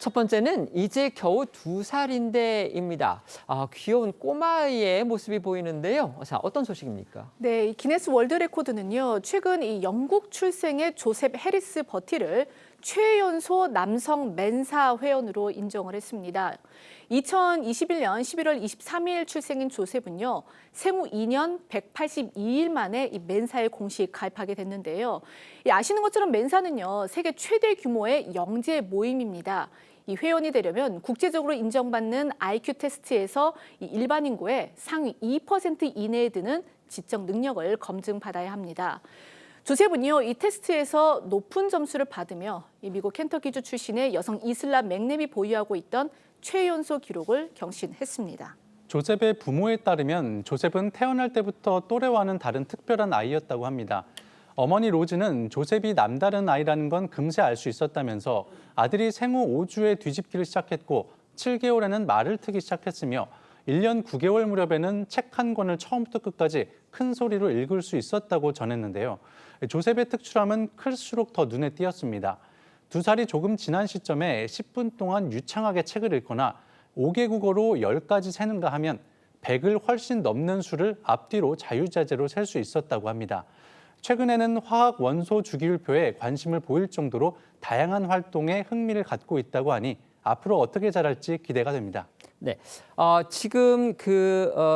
첫 번째는 이제 겨우 2살인데입니다. 귀여운 꼬마아이의 모습이 보이는데요. 자, 어떤 소식입니까? 네, 이 기네스 월드 레코드는요, 최근 이 영국 출생의 조셉 해리스 버티를 최연소 남성 맨사 회원으로 인정을 했습니다. 2021년 11월 23일 출생인 조셉은요, 생후 2년 182일 만에 이 맨사에 공식 가입하게 됐는데요. 아시는 것처럼 맨사는요, 세계 최대 규모의 영재 모임입니다. 이 회원이 되려면 국제적으로 인정받는 IQ 테스트에서 이 일반 인구의 상위 2% 이내에 드는 지적 능력을 검증받아야 합니다. 조셉은요, 이 테스트에서 높은 점수를 받으며 이 미국 켄터키주 출신의 여성 이슬라 맥랩이 보유하고 있던 최연소 기록을 경신했습니다. 조셉의 부모에 따르면 조셉은 태어날 때부터 또래와는 다른 특별한 아이였다고 합니다. 어머니 로즈는 조셉이 남다른 아이라는 건 금세 알 수 있었다면서 아들이 생후 5주에 뒤집기를 시작했고 7개월에는 말을 트기 시작했으며 1년 9개월 무렵에는 책 한 권을 처음부터 끝까지 큰 소리로 읽을 수 있었다고 전했는데요. 조셉의 특출함은 클수록 더 눈에 띄었습니다. 2살이 조금 지난 시점에 10분 동안 유창하게 책을 읽거나 5개 국어로 10까지 세는가 하면 100을 훨씬 넘는 수를 앞뒤로 자유자재로 셀 수 있었다고 합니다. 최근에는 화학 원소 주기율표에 관심을 보일 정도로 다양한 활동에 흥미를 갖고 있다고 하니 앞으로 어떻게 자랄지 기대가 됩니다. 네, 지금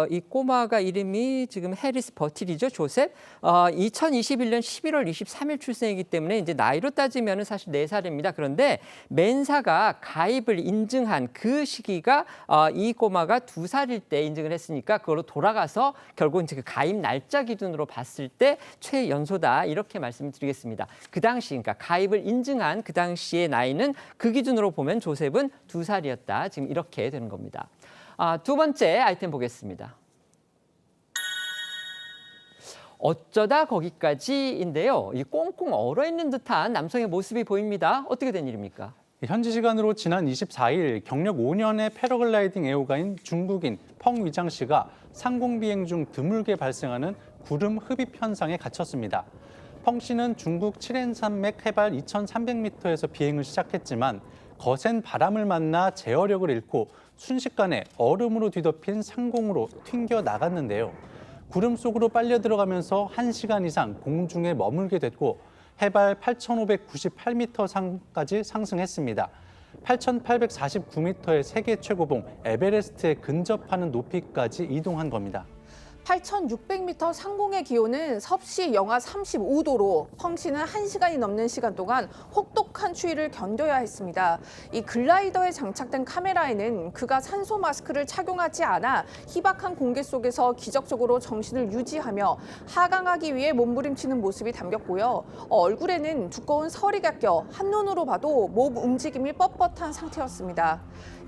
이 꼬마가 이름이 지금 해리스 버틸이죠, 조셉. 2021년 11월 23일 출생이기 때문에 이제 나이로 따지면 사실 4살입니다. 그런데 맨사가 가입을 인증한 그 시기가 이 꼬마가 2살일 때 인증을 했으니까 그걸로 돌아가서 결국 이제 그 가입 날짜 기준으로 봤을 때 최연소다 이렇게 말씀드리겠습니다. 그 당시, 그러니까 가입을 인증한 그 당시의 나이는 그 기준으로 보면 조셉은 2살이었다. 지금 이렇게 되는 겁니다. 두 번째 아이템 보겠습니다. 어쩌다 거기까지인데요. 이 꽁꽁 얼어있는 듯한 남성의 모습이 보입니다. 어떻게 된 일입니까? 현지 시간으로 지난 24일 경력 5년의 패러글라이딩 애호가인 중국인 펑 위장 씨가 상공 비행 중 드물게 발생하는 구름 흡입 현상에 갇혔습니다. 펑 씨는 중국 칠엔 산맥 해발 2,300m에서 비행을 시작했지만 거센 바람을 만나 제어력을 잃고 순식간에 얼음으로 뒤덮인 상공으로 튕겨 나갔는데요. 구름 속으로 빨려 들어가면서 1시간 이상 공중에 머물게 됐고 해발 8,598m 상까지 상승했습니다. 8,849m의 세계 최고봉 에베레스트에 근접하는 높이까지 이동한 겁니다. 8,600m 상공의 기온은 섭씨 영하 35도로 펑 씨는 1시간이 넘는 시간 동안 혹독한 추위를 견뎌야 했습니다. 이 글라이더에 장착된 카메라에는 그가 산소 마스크를 착용하지 않아 희박한 공기 속에서 기적적으로 정신을 유지하며 하강하기 위해 몸부림치는 모습이 담겼고요. 얼굴에는 두꺼운 서리가 껴 한눈으로 봐도 몸 움직임이 뻣뻣한 상태였습니다.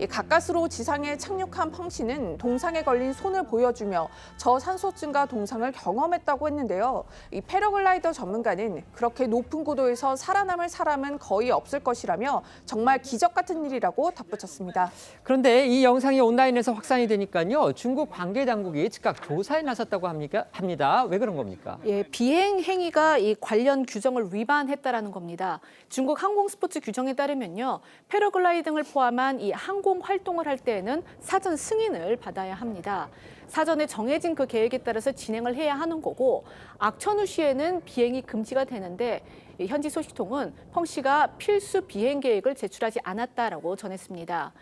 가까스로 지상에 착륙한 펑 씨는 동상에 걸린 손을 보여주며 저산소증가 동상을 경험했다고 했는데요. 이 패러글라이더 전문가는 그렇게 높은 고도에서 살아남을 사람은 거의 없을 것이라며 정말 기적 같은 일이라고 덧붙였습니다. 그런데 이 영상이 온라인에서 확산이 되니까요. 중국 관계 당국이 즉각 조사에 나섰다고 합니다. 왜 그런 겁니까? 예, 비행 행위가 이 관련 규정을 위반했다라는 겁니다. 중국 항공 스포츠 규정에 따르면요. 패러글라이딩을 포함한 이 항공 활동을 할 때에는 사전 승인을 받아야 합니다. 사전에 정해진 그 계획에 따라서 진행을 해야 하는 거고 악천후 시에는 비행이 금지가 되는데 현지 소식통은 펑 씨가 필수 비행 계획을 제출하지 않았다라고 전했습니다.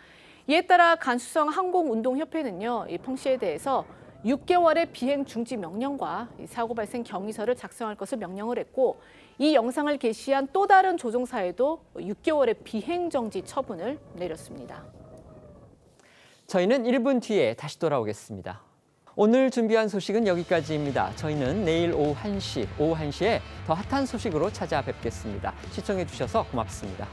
이에 따라 간수성 항공운동협회는요, 이 펑 씨에 대해서 6개월의 비행 중지 명령과 사고 발생 경위서를 작성할 것을 명령을 했고 이 영상을 게시한 또 다른 조종사에도 6개월의 비행 정지 처분을 내렸습니다. 저희는 1분 뒤에 다시 돌아오겠습니다. 오늘 준비한 소식은 여기까지입니다. 저희는 내일 오후 1시에 더 핫한 소식으로 찾아뵙겠습니다. 시청해 주셔서 고맙습니다.